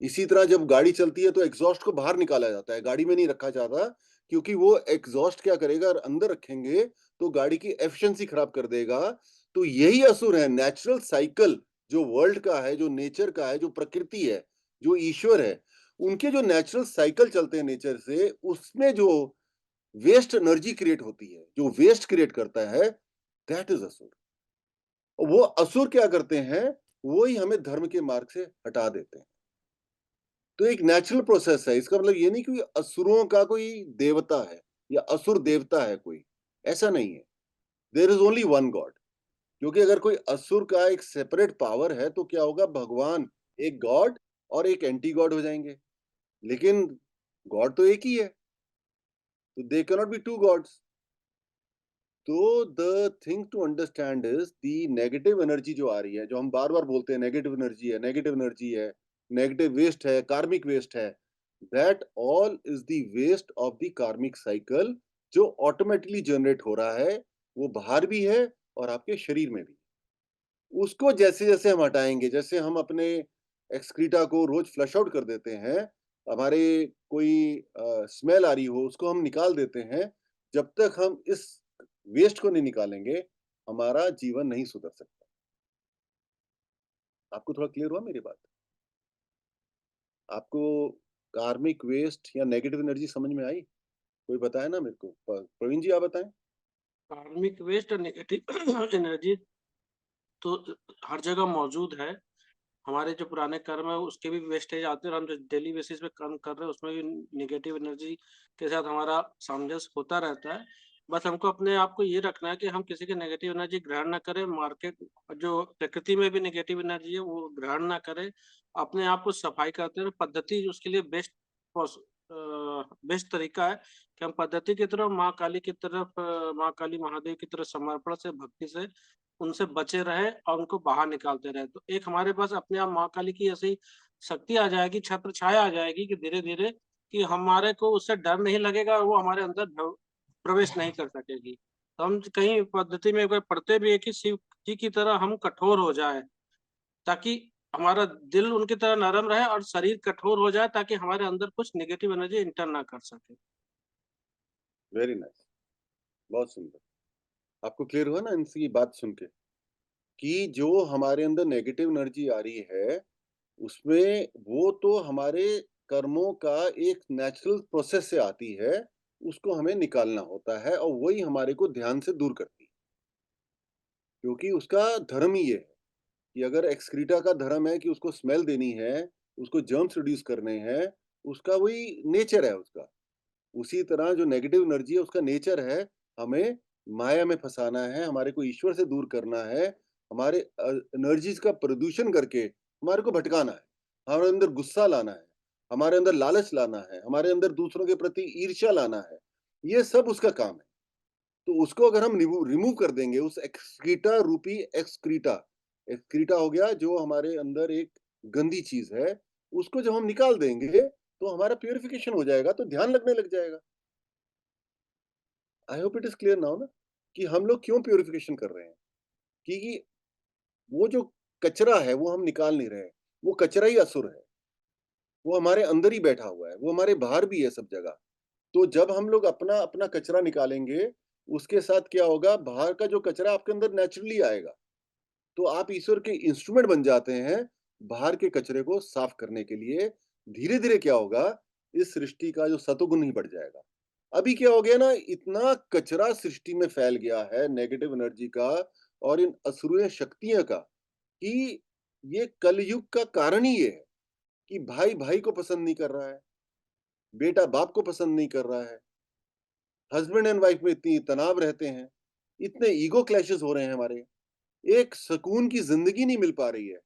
इसी तरह जब गाड़ी चलती है तो एग्जॉस्ट को बाहर निकाला जाता है, गाड़ी में नहीं रखा जाता, क्योंकि वो एग्जॉस्ट क्या करेगा, अगर अंदर रखेंगे तो गाड़ी की एफिशिएंसी खराब कर देगा। तो यही असुर है, नेचुरल साइकिल जो वर्ल्ड का है, जो नेचर का है, जो प्रकृति है, जो ईश्वर है, उनके जो नेचुरल साइकिल चलते हैं नेचर से, उसमें जो वेस्ट एनर्जी क्रिएट होती है, जो वेस्ट क्रिएट करता है, दैट इज असुर। और वो असुर क्या करते हैं, वो ही हमें धर्म के मार्ग से हटा देते हैं। तो एक नेचुरल प्रोसेस है, इसका मतलब ये नहीं कि असुरों का कोई देवता है या असुर देवता है कोई, ऐसा नहीं है। There is only one god. क्योंकि अगर कोई असुर का एक सेपरेट पावर है तो क्या होगा, भगवान एक गॉड और एक एंटी गॉड हो जाएंगे। लेकिन गॉड तो एक ही है, तो they can not be two gods. तो the thing to understand is the negative energy जो आ रही है, जो हम बार बार बोलते हैं नेगेटिव एनर्जी है, नेगेटिव एनर्जी है, नेगेटिव वेस्ट है, कार्मिक वेस्ट है, that all is the waste of the karmic cycle, जो ऑटोमेटिकली जनरेट हो रहा है। वो बाहर भी है और आपके शरीर में भी। उसको जैसे जैसे हम हटाएंगे, जैसे हम अपने एक्सक्रीटा को रोज फ्लश आउट कर देते हैं, हमारे कोई स्मेल आ रही हो उसको हम निकाल देते हैं, जब तक हम इस वेस्ट को नहीं निकालेंगे हमारा जीवन नहीं सुधर सकता। आपको थोड़ा क्लियर हुआ मेरी बात? आपको कार्मिक वेस्ट या नेगेटिव एनर्जी समझ में आई? कोई बताए ना मेरे को। प्रवीण जी आप बताएं। कार्मिक वेस्ट और नेगेटिव एनर्जी तो हर जगह मौजूद है। हमारे जो पुराने कर्म है उसके भी वेस्टेज आते हैं, और हम जो डेली बेसिस पे कर्म कर रहे हैं उसमें भी निगेटिव एनर्जी के साथ हमारा सामंजस्य होता रहता है। बस हमको अपने आप को ये रखना है कि हम किसी की नेगेटिव एनर्जी ग्रहण ना करें। मार्केट जो प्रकृति में भी नेगेटिव एनर्जी है वो ग्रहण ना करें। अपने आप को सफाई करते रहे। पद्धति उसके लिए बेस्ट तरीका है कि हम पद्धति की तरफ, माँ काली की तरफ, माँ काली महादेव की तरफ समर्पण से, भक्ति से उनसे बचे रहे और उनको बाहर निकालते रहे। तो एक हमारे पास अपने आप माँ काली की ऐसी शक्ति आ जाएगी, छत्र छाया आ जाएगी कि धीरे धीरे कि हमारे को उससे डर नहीं लगेगा, वो हमारे अंदर प्रवेश नहीं कर सकेगी। तो हम कहीं पद्धति में एक बार पढ़ते भी है कि शिव जी की तरह हम कठोर हो जाए, ताकि हमारा दिल उनकी तरह नरम रहे और शरीर कठोर हो जाए, ताकि हमारे अंदर कुछ नेगेटिव एनर्जी इंटर ना कर सके। वेरी नाइस, बहुत सुंदर। आपको क्लियर हुआ ना इनकी बात सुन के, कि जो हमारे अंदर नेगेटिव एनर्जी आ रही है उसमें वो तो हमारे कर्मों का एक नेचुरल प्रोसेस से आती है, उसको हमें निकालना होता है और वही हमारे को ध्यान से दूर करती है। क्योंकि उसका धर्म ही ये है कि अगर एक्सक्रीटा का धर्म है कि उसको स्मेल देनी है, उसको जर्म्स रिड्यूस करने हैं, उसका वही नेचर है उसका। उसी तरह जो नेगेटिव एनर्जी है उसका नेचर है हमें माया में फंसाना है, हमारे को ईश्वर से दूर करना है, हमारे एनर्जीज का प्रदूषण करके हमारे को भटकाना है, हमारे अंदर गुस्सा लाना है, हमारे अंदर लालच लाना है, हमारे अंदर दूसरों के प्रति ईर्ष्या लाना है। ये सब उसका काम है। तो उसको अगर हम रिमूव कर देंगे, उस एक्सक्रीटा रूपी एक्सक्रीटा, एक्सक्रीटा हो गया जो हमारे अंदर एक गंदी चीज है, उसको जब हम निकाल देंगे तो हमारा प्यूरिफिकेशन हो जाएगा, तो ध्यान लगने लग जाएगा। I hope it is clear now ना, कि हम लोग क्यों प्यूरिफिकेशन कर रहे हैं। क्योंकि वो जो कचरा है वो हम निकाल नहीं रहे, वो कचरा ही असुर है, वो हमारे अंदर ही बैठा हुआ है, वो हमारे बाहर भी है सब जगह। तो जब हम लोग अपना अपना कचरा निकालेंगे, उसके साथ क्या होगा, बाहर का जो कचरा आपके अंदर नेचुरली आएगा, तो आप ईश्वर के इंस्ट्रूमेंट बन जाते हैं बाहर के कचरे को साफ करने के लिए। धीरे धीरे क्या होगा, इस सृष्टि का जो सतोगुण ही बढ़ जाएगा। अभी क्या हो गया ना, इतना कचरा सृष्टि में फैल गया है नेगेटिव एनर्जी का और इन असुरीय शक्तियों का, कि ये कलयुग का कारण ही ये है कि भाई भाई को पसंद नहीं कर रहा है, बेटा बाप को पसंद नहीं कर रहा है, हस्बैंड एंड वाइफ में इतनी तनाव रहते हैं, इतने ईगो क्लैशेस हो रहे हैं हमारे, एक सुकून की जिंदगी नहीं मिल पा रही है।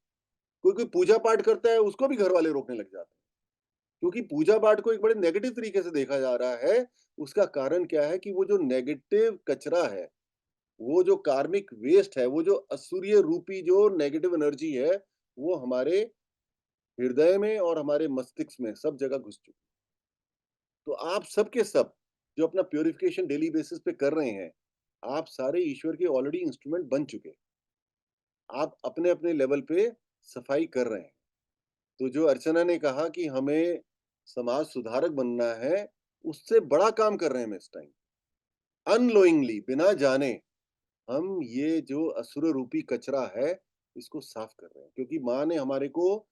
कोई कोई पूजा पाठ करता है उसको भी घर वाले रोकने लग जाते हैं, क्योंकि पूजा पाठ को एक बड़े नेगेटिव तरीके से देखा जा रहा है। उसका कारण क्या है कि वो जो नेगेटिव कचरा है, वो जो कार्मिक वेस्ट है, वो जो असुरीय रूपी जो नेगेटिव एनर्जी है, वो हमारे हृदय में और हमारे मस्तिष्क में सब जगह घुस चुकी। तो आप सब के सब जो अपना प्योरिफिकेशन डेली बेसिस पे कर रहे हैं, आप सारे ईश्वर के ऑलरेडी इंस्ट्रूमेंट बन चुके। आप अपने अपने लेवल पे सफाई कर रहे हैं। तो जो अर्चना ने कहा कि हमें समाज सुधारक बनना है, उससे बड़ा काम कर रहे हैं हम इस टाइम। अनलोइंगली, बिना जाने हम ये जो असुर रूपी कचरा है, इसको साफ कर रहे हैं। क्योंकि माँ ने हमारे को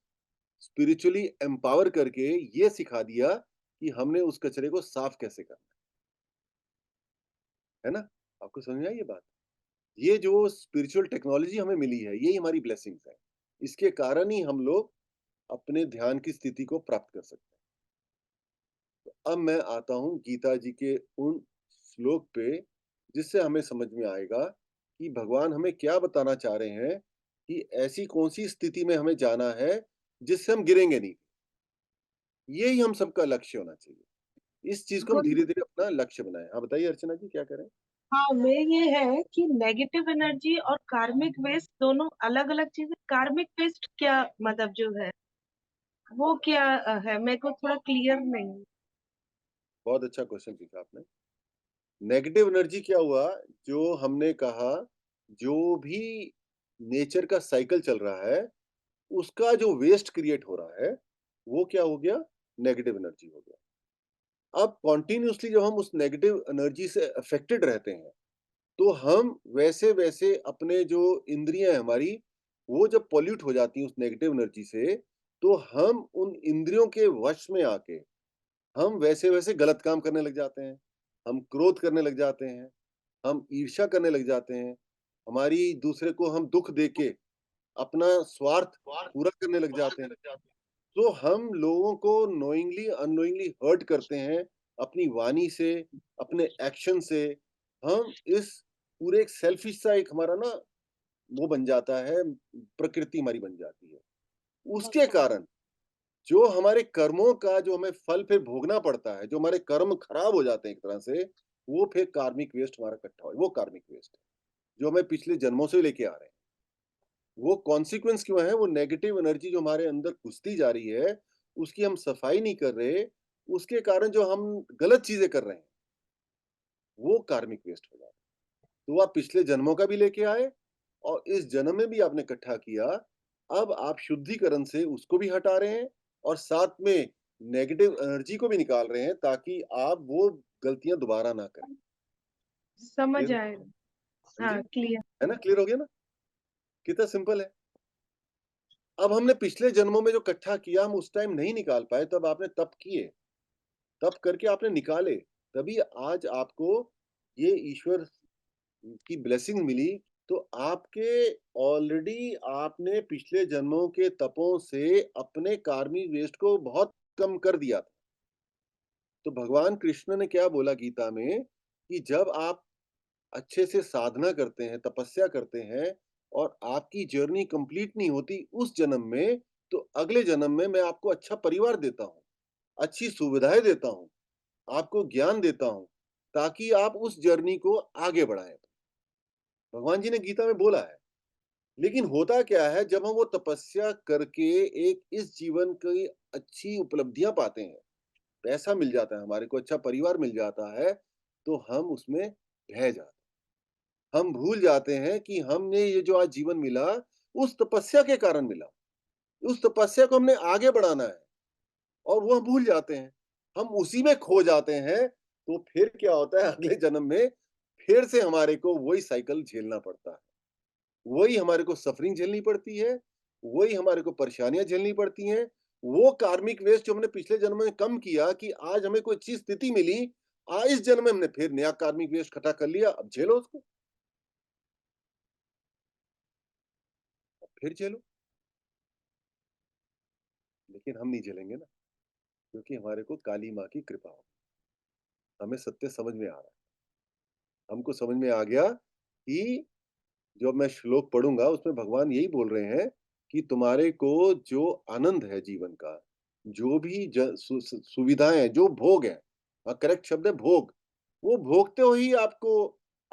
स्पिरिचुअली एम्पावर करके ये सिखा दिया कि हमने उस कचरे को साफ कैसे करना है। है ना? आपको समझ में आई ये बात? ये जो स्पिरिचुअल टेक्नोलॉजी हमें मिली है, यही हमारी ब्लेसिंग्स है। इसके कारण ही हम लोग अपने ध्यान की स्थिति को प्राप्त कर सकते हैं। तो अब मैं आता हूँ गीता जी के उन श्लोक पे, जिससे हमें समझ में आएगा कि भगवान हमें क्या बताना चाह रहे हैं कि ऐसी कौन-सी स्थिति में हमें जाना है, जिससे हम गिरेंगे नहीं। यही हम सबका लक्ष्य होना चाहिए। इस चीज़ को हम गुड। धीरे-धीरे अपना लक्ष्य बनाएँ। हाँ, बताइए अर्चना जी क्या कह रहे हैं? हाँ, में ये है कि नेगेटिव एनर्जी और कार्मिक वेस्ट दोनों अलग-अलग चीजें। कार्मिक वेस्ट क्या मतलब जो है वो क्या है? मेरे को थोड़ा क्लियर नहीं है। बहुत अच्छा क्वेश्चन पूछा आपने। नेगेटिव एनर्जी क्या हुआ? जो हमने कहा, जो भी नेचर का साइकिल चल रहा है, उसका जो वेस्ट क्रिएट हो रहा है, वो क्या हो गया? नेगेटिव एनर्जी हो गया। अब कॉन्टिन्यूअसली जब हम उस नेगेटिव एनर्जी से अफेक्टेड रहते हैं, तो हम वैसे-वैसे अपने जो इंद्रियाँ हैं हमारी, वो जब पॉल्यूट हो जाती हैं उस नेगेटिव एनर्जी से, तो हम उन इंद्रियों के वश में आके, हम वैसे-वैसे गलत काम करने लग जाते हैं। हम क्रोध करने लग जाते हैं, हम ईर्ष्या करने लग जाते हैं, हमारी दूसरे को हम दुःख देके अपना स्वार्थ पूरा करने लग जाते हैं। तो हम लोगों को नोइंगली अननोइंगली हर्ट करते हैं अपनी वाणी से, अपने एक्शन से। हम इस पूरे एक सेल्फिश सा एक हमारा ना वो बन जाता है, प्रकृति हमारी बन जाती है। उसके कारण जो हमारे कर्मों का जो हमें फल फिर भोगना पड़ता है, जो हमारे कर्म खराब हो जाते हैं एक तरह से, वो फिर कार्मिक वेस्ट हमारा इकट्ठा हो, वो कार्मिक वेस्ट है, जो हमें पिछले जन्मों से लेके आ रहे हैं। वो कॉन्सिक्वेंस क्यों है? वो नेगेटिव एनर्जी जो हमारे अंदर घुसती जा रही है, उसकी हम सफाई नहीं कर रहे, उसके कारण जो हम गलत चीजें कर रहे हैं, वो कार्मिक वेस्ट हो जाता है। तो आप पिछले जन्मों का भी लेके आए और इस जन्म में भी आपने इकट्ठा किया। अब आप शुद्धिकरण से उसको भी हटा रहे हैं और साथ में नेगेटिव एनर्जी को भी निकाल रहे हैं, ताकि आप वो गलतियां दोबारा ना करें। समझ क्लियर आएगा। समझे? हाँ, क्लियर। है ना? क्लियर हो गया ना? कितना सिंपल है। अब हमने पिछले जन्मों में जो इकट्ठा किया, हम उस टाइम नहीं निकाल पाए, तब आपने तप किए, तप करके आपने निकाले, तभी आज आपको ये ईश्वर की ब्लेसिंग मिली। तो आपके ऑलरेडी आपने पिछले जन्मों के तपों से अपने कार्मिक वेस्ट को बहुत कम कर दिया था। तो भगवान कृष्ण ने क्या बोला गीता में कि जब आप अच्छे से साधना करते हैं, तपस्या करते हैं और आपकी जर्नी कंप्लीट नहीं होती उस जन्म में, तो अगले जन्म में मैं आपको अच्छा परिवार देता हूँ, अच्छी सुविधाएं देता हूँ, आपको ज्ञान देता हूँ, ताकि आप उस जर्नी को आगे बढ़ाएं। भगवान जी ने गीता में बोला है। लेकिन होता क्या है, जब हम वो तपस्या करके एक इस जीवन की अच्छी उपलब्धियां पाते हैं, पैसा मिल जाता है, हमारे को अच्छा परिवार मिल जाता है, तो हम उसमें ढह जाते हैं। हम भूल जाते हैं कि हमने ये जो आज जीवन मिला, उस तपस्या के कारण मिला। उस तपस्या को हमने आगे बढ़ाना है और वो हम भूल जाते हैं। हम उसी में खो जाते हैं, तो फिर क्या होता है अगले जन्म में फिर से हमारे को वही साइकिल झेलना पड़ता है। वही हमारे को सफरिंग झेलनी पड़ती है, वही हमारे को परेशानियाँ झेलनी पड़ती हैं। वो कार्मिक वेस्ट जो हमने पिछले जन्म में कम किया कि आज हमें कोई अच्छी स्थिति मिली, इस जन्म में हमने फिर नया कार्मिक वेस्ट इकट्ठा कर लिया, अब झेलो उसको। फिर झेलो। लेकिन हम नहीं झेलेंगे ना, क्योंकि हमारे को काली माँ की कृपा हो। हमें सत्य समझ में आ रहा है। हमको समझ में आ गया कि जो मैं श्लोक पढ़ूंगा उसमें भगवान यही बोल रहे हैं कि तुम्हारे को जो आनंद है जीवन का, जो भी सुविधाएं हैं, जो भोग है, करेक्ट शब्द है भोग, वो भोगते हो ही आपको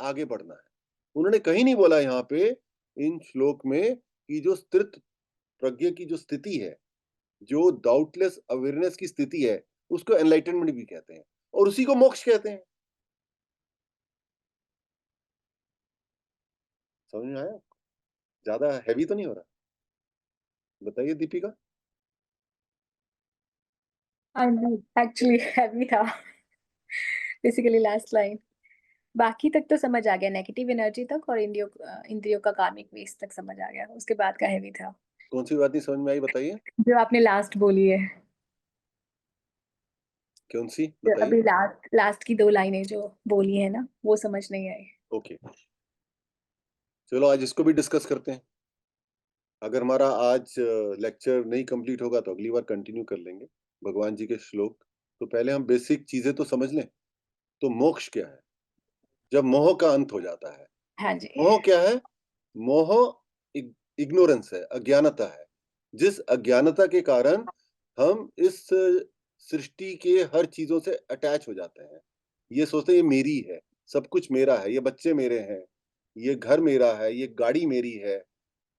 आगे बढ़ना है। उन्होंने कहीं नहीं बोला यहाँ पे इन श्लोक में कि जो स्थित प्रज्ञ की जो स्थिति है, जो डाउटलेस अवेयरनेस की स्थिति है, उसको एनलाइटनमेंट भी कहते हैं और उसी को मोक्ष कहते हैं। समझ में आया? ज्यादा हैवी तो नहीं हो रहा? बताइए दीपिका। हाँ जी, एक्चुअली हैवी था बेसिकली लास्ट लाइन। बाकी तक तो समझ आ गया, नेगेटिव एनर्जी तक और इंद्रियों का कार्मिक वेस्ट तक समझ आ गया, उसके बाद का हैवी था कौन सी बात नहीं समझ में आई बताइए? जो आपने लास्ट बोली है। कौन सी जो बताइए? अभी लास्ट की 2 लाइनें जो बोली है ना, वो समझ नहीं आई। ओके, चलो आज इसको भी डिस्कस करते हैं। अगर हमारा आज लेक्चर नहीं कंप्लीट होगा तो अगली बार कंटिन्यू कर लेंगे भगवान जी के श्लोक। तो पहले हम बेसिक चीजें तो समझ लें। तो मोक्ष क्या है? जब मोह का अंत हो जाता है। हाँ जी। मोह क्या है? मोह इग्नोरेंस है, अज्ञानता है। जिस अज्ञानता के कारण हम इस सृष्टि के हर चीजों से अटैच हो जाते हैं। ये सोचते हैं ये मेरी है, सब कुछ मेरा है, ये बच्चे मेरे हैं, ये घर मेरा है, ये गाड़ी मेरी है,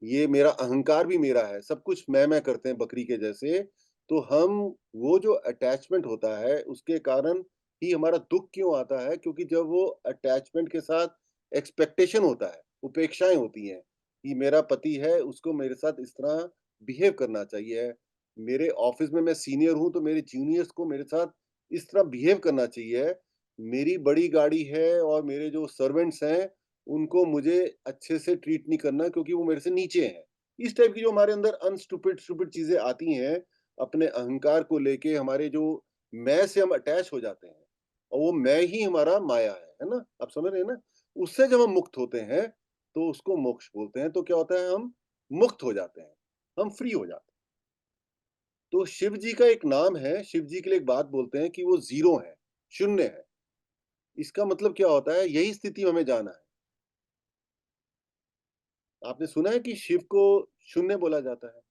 ये मेरा अहंकार भी मेरा है, सब कुछ मैं करते हैं बकरी के जैसे। तो हम वो जो अटैचमेंट होता है उसके कारण ही हमारा दुख क्यों आता है? क्योंकि जब वो अटैचमेंट के साथ एक्सपेक्टेशन होता है, अपेक्षाएं होती हैं कि मेरा पति है, उसको मेरे साथ इस तरह बिहेव करना चाहिए। मेरे ऑफिस में मैं सीनियर हूं तो मेरे जूनियर्स को मेरे साथ इस तरह बिहेव करना चाहिए। मेरी बड़ी गाड़ी है और मेरे जो सर्वेंट्स हैं उनको मुझे अच्छे से ट्रीट नहीं करना क्योंकि वो मेरे से नीचे हैं। इस टाइप की जो हमारे अंदर स्टूपिड चीजें आती हैं अपने अहंकार को लेके, हमारे जो मैं से हम अटैच हो जाते हैं और वो मैं ही हमारा माया है ना? आप समझ रहे हैं ना? उससे जब हम मुक्त होते हैं तो उसको मोक्ष बोलते हैं। तो क्या होता है? हम मुक्त हो जाते हैं, हम फ्री हो जाते हैं। तो शिव जी का एक नाम है, शिव जी के लिए एक बात बोलते हैं कि वो जीरो है, शून्य है। इसका मतलब क्या होता है? यही स्थिति हमें जाना है। आपने सुना है कि शिव को शून्य बोला जाता है?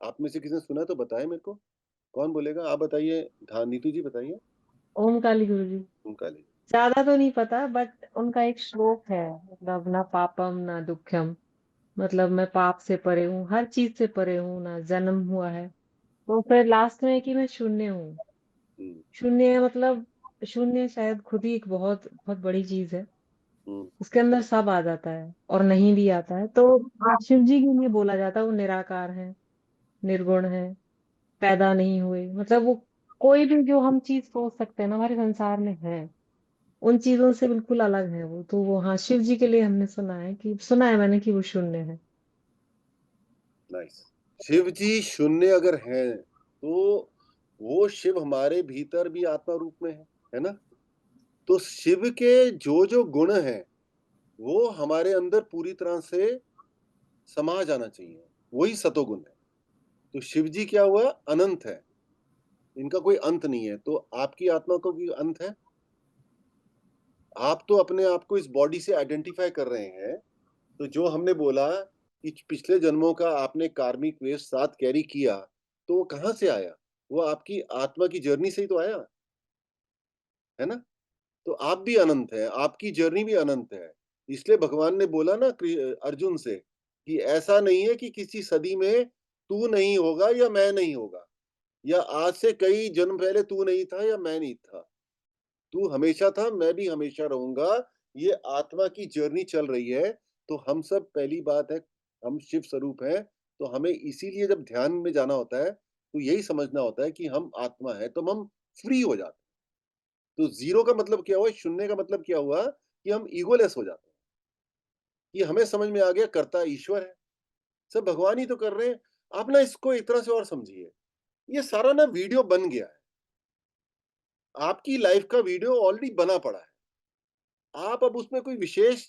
आप में से किसी ने सुना है तो बताएं मेरे को। कौन बोलेगा? आप बताइए। हाँ, नीतू जी बताइए। ओम काली गुरु जी। ओंकाली। ज्यादा तो नहीं पता बट उनका एक श्लोक है, मतलब ना पापम ना दुखम, मतलब मैं पाप से परे हूँ, हर चीज से परे हूँ, ना जन्म हुआ है। तो फिर लास्ट में है कि मैं शून्य हूँ। हम्म, शून्य है मतलब शून्य शायद खुद ही एक बहुत बहुत बड़ी चीज है। हम्म, उसके अंदर सब आ जाता है और नहीं भी आता है। तो शिव जी के लिए बोला जाता है वो निराकार है, निर्गुण है, पैदा नहीं हुए, मतलब वो कोई भी जो हम चीज सोच सकते हैं ना हमारे संसार में है, उन चीजों से बिल्कुल अलग है वो। तो वो हाँ, शिव जी के लिए हमने सुना है मैंने कि वो शून्य है। नाइस। शिव जी शून्य अगर हैं तो वो शिव हमारे भीतर भी आत्मा रूप में है ना? तो शिव के जो जो गुण हैं वो हमारे अंदर पूरी तरह से समा जाना चाहिए। वही सतोगुण है। तो शिव जी क्या हुआ? अनंत है, इनका कोई अंत नहीं है। तो आपकी आत्मा का कोई अंत है? आप तो अपने आप को इस बॉडी से आइडेंटिफाई कर रहे हैं। तो जो हमने बोला कि पिछले जन्मों का आपने कार्मिक वेस्ट साथ कैरी किया, तो वो कहाँ से आया? वो आपकी आत्मा की जर्नी से ही तो आया, है ना? तो आप भी अनंत हैं, आपकी जर्नी भी अनंत है। इसलिए भगवान ने बोला ना अर्जुन से कि ऐसा नहीं है कि किसी सदी में तू नहीं होगा या मैं नहीं होगा, या आज से कई जन्म पहले तू नहीं था या मैं नहीं था। तू हमेशा था, मैं भी हमेशा रहूंगा। ये आत्मा की जर्नी चल रही है। तो हम सब, पहली बात है, हम शिव स्वरूप हैं। तो हमें इसीलिए जब ध्यान में जाना होता है तो यही समझना होता है कि हम आत्मा है, तो हम फ्री हो जाते हैं। तो जीरो का मतलब क्या हुआ? शून्य का मतलब क्या हुआ? कि हम ईगोलेस हो जाते हैं। कि हमें समझ में आ गया कर्ता ईश्वर है, सब भगवान ही तो कर रहे हैं। आप ना इसको एक तरह से और समझिए, ये सारा ना वीडियो बन गया है। आपकी लाइफ का वीडियो ऑलरेडी बना पड़ा है। आप अब उसमें कोई विशेष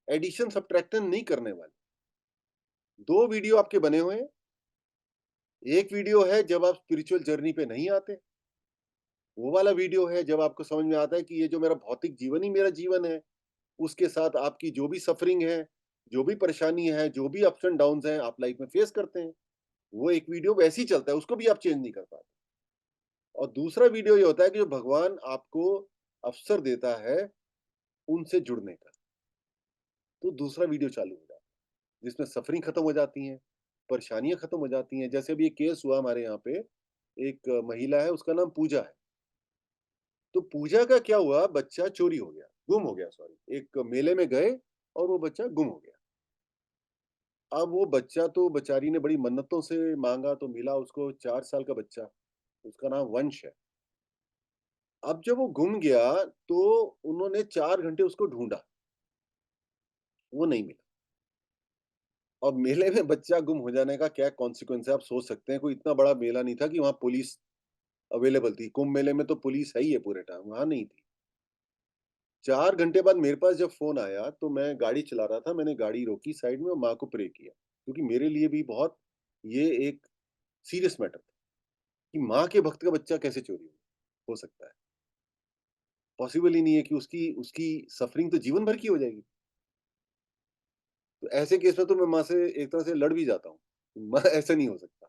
एडिशन सब्ट्रैक्शन नहीं करने वाले। दो वीडियो आपके बने हुए हैं। एक वीडियो है जब आप स्पिरिचुअल जर्नी पे नहीं आते, वो वाला वीडियो है जब आपको समझ में आता है कि ये जो मेरा भौतिक जीवन ही मेरा जीवन है, उसके साथ आपकी जो भी सफरिंग है, जो भी परेशानी है, जो भी अप्स एंड डाउन्स हैं, आप लाइफ में फेस करते हैं। वो एक वीडियो वैसे ही चलता है, उसको भी आप चेंज नहीं कर पाते। और दूसरा वीडियो ये होता है कि जो भगवान आपको अवसर देता है उनसे जुड़ने का, तो दूसरा वीडियो चालू हो जाता है जिसमें सफरिंग खत्म हो जाती है, परेशानियां खत्म हो जाती हैं। जैसे अभी एक केस हुआ हमारे यहाँ पे, एक महिला है, उसका नाम पूजा है। तो पूजा का क्या हुआ? बच्चा चोरी हो गया, गुम हो गया, सॉरी, एक मेले में गए और वो बच्चा गुम हो गया। अब वो बच्चा तो बेचारी ने बड़ी मन्नतों से मांगा तो मिला उसको, 4 साल का बच्चा, उसका नाम वंश है। अब जब वो गुम गया तो उन्होंने 4 घंटे उसको ढूंढा, वो नहीं मिला। और मेले में बच्चा गुम हो जाने का क्या कॉन्सिक्वेंस है आप सोच सकते हैं। कोई इतना बड़ा मेला नहीं था कि वहां पुलिस अवेलेबल थी। कुंभ मेले में तो पुलिस है ही है पूरे टाइम, वहाँ नहीं थी। 4 घंटे बाद मेरे पास जब फ़ोन आया तो मैं गाड़ी चला रहा था, मैंने गाड़ी रोकी साइड में और माँ को प्रे किया। क्योंकि मेरे लिए भी बहुत ये एक सीरियस मैटर था कि माँ के भक्त का बच्चा कैसे चोरी हो सकता है? पॉसिबल ही नहीं है कि उसकी उसकी सफ़रिंग तो जीवन भर की हो जाएगी। तो ऐसे केस में तो मैं माँ से एक तरह से लड़ भी जाता हूँ। माँ ऐसा नहीं हो सकता,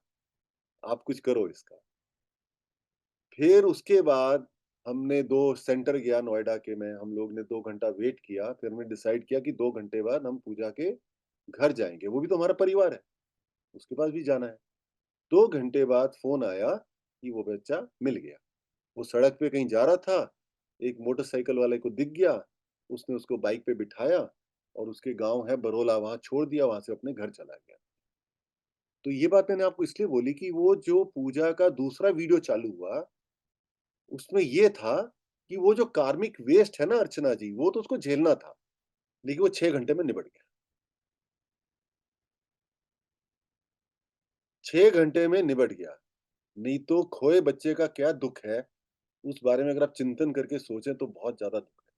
आप कुछ करो इसका। फिर उसके बाद हमने 2 सेंटर गया नोएडा के में, हम लोग ने 2 घंटा वेट किया, फिर हमने डिसाइड किया कि 2 घंटे बाद हम पूजा के घर जाएँगे, वो भी तो हमारा परिवार है, उसके पास भी जाना है। 2 घंटे बाद फ़ोन आया कि वो बच्चा मिल गया। वो सड़क पे कहीं जा रहा था, एक मोटरसाइकिल वाले को दिख गया, उसने उसको बाइक पे बिठाया और उसके गाँव है बरोला, वहाँ छोड़ दिया, वहाँ से अपने घर चला गया। तो ये बात मैंने आपको इसलिए बोली कि वो जो पूजा का दूसरा वीडियो चालू हुआ, उसमें ये था कि वो जो कार्मिक वेस्ट है ना अर्चना जी, वो तो उसको झेलना था, लेकिन वो 6 घंटे में निबट गया। 6 घंटे में निबट गया। नहीं तो खोए बच्चे का क्या दुःख है, उस बारे में अगर आप चिंतन करके सोचें तो बहुत ज़्यादा दुःख है।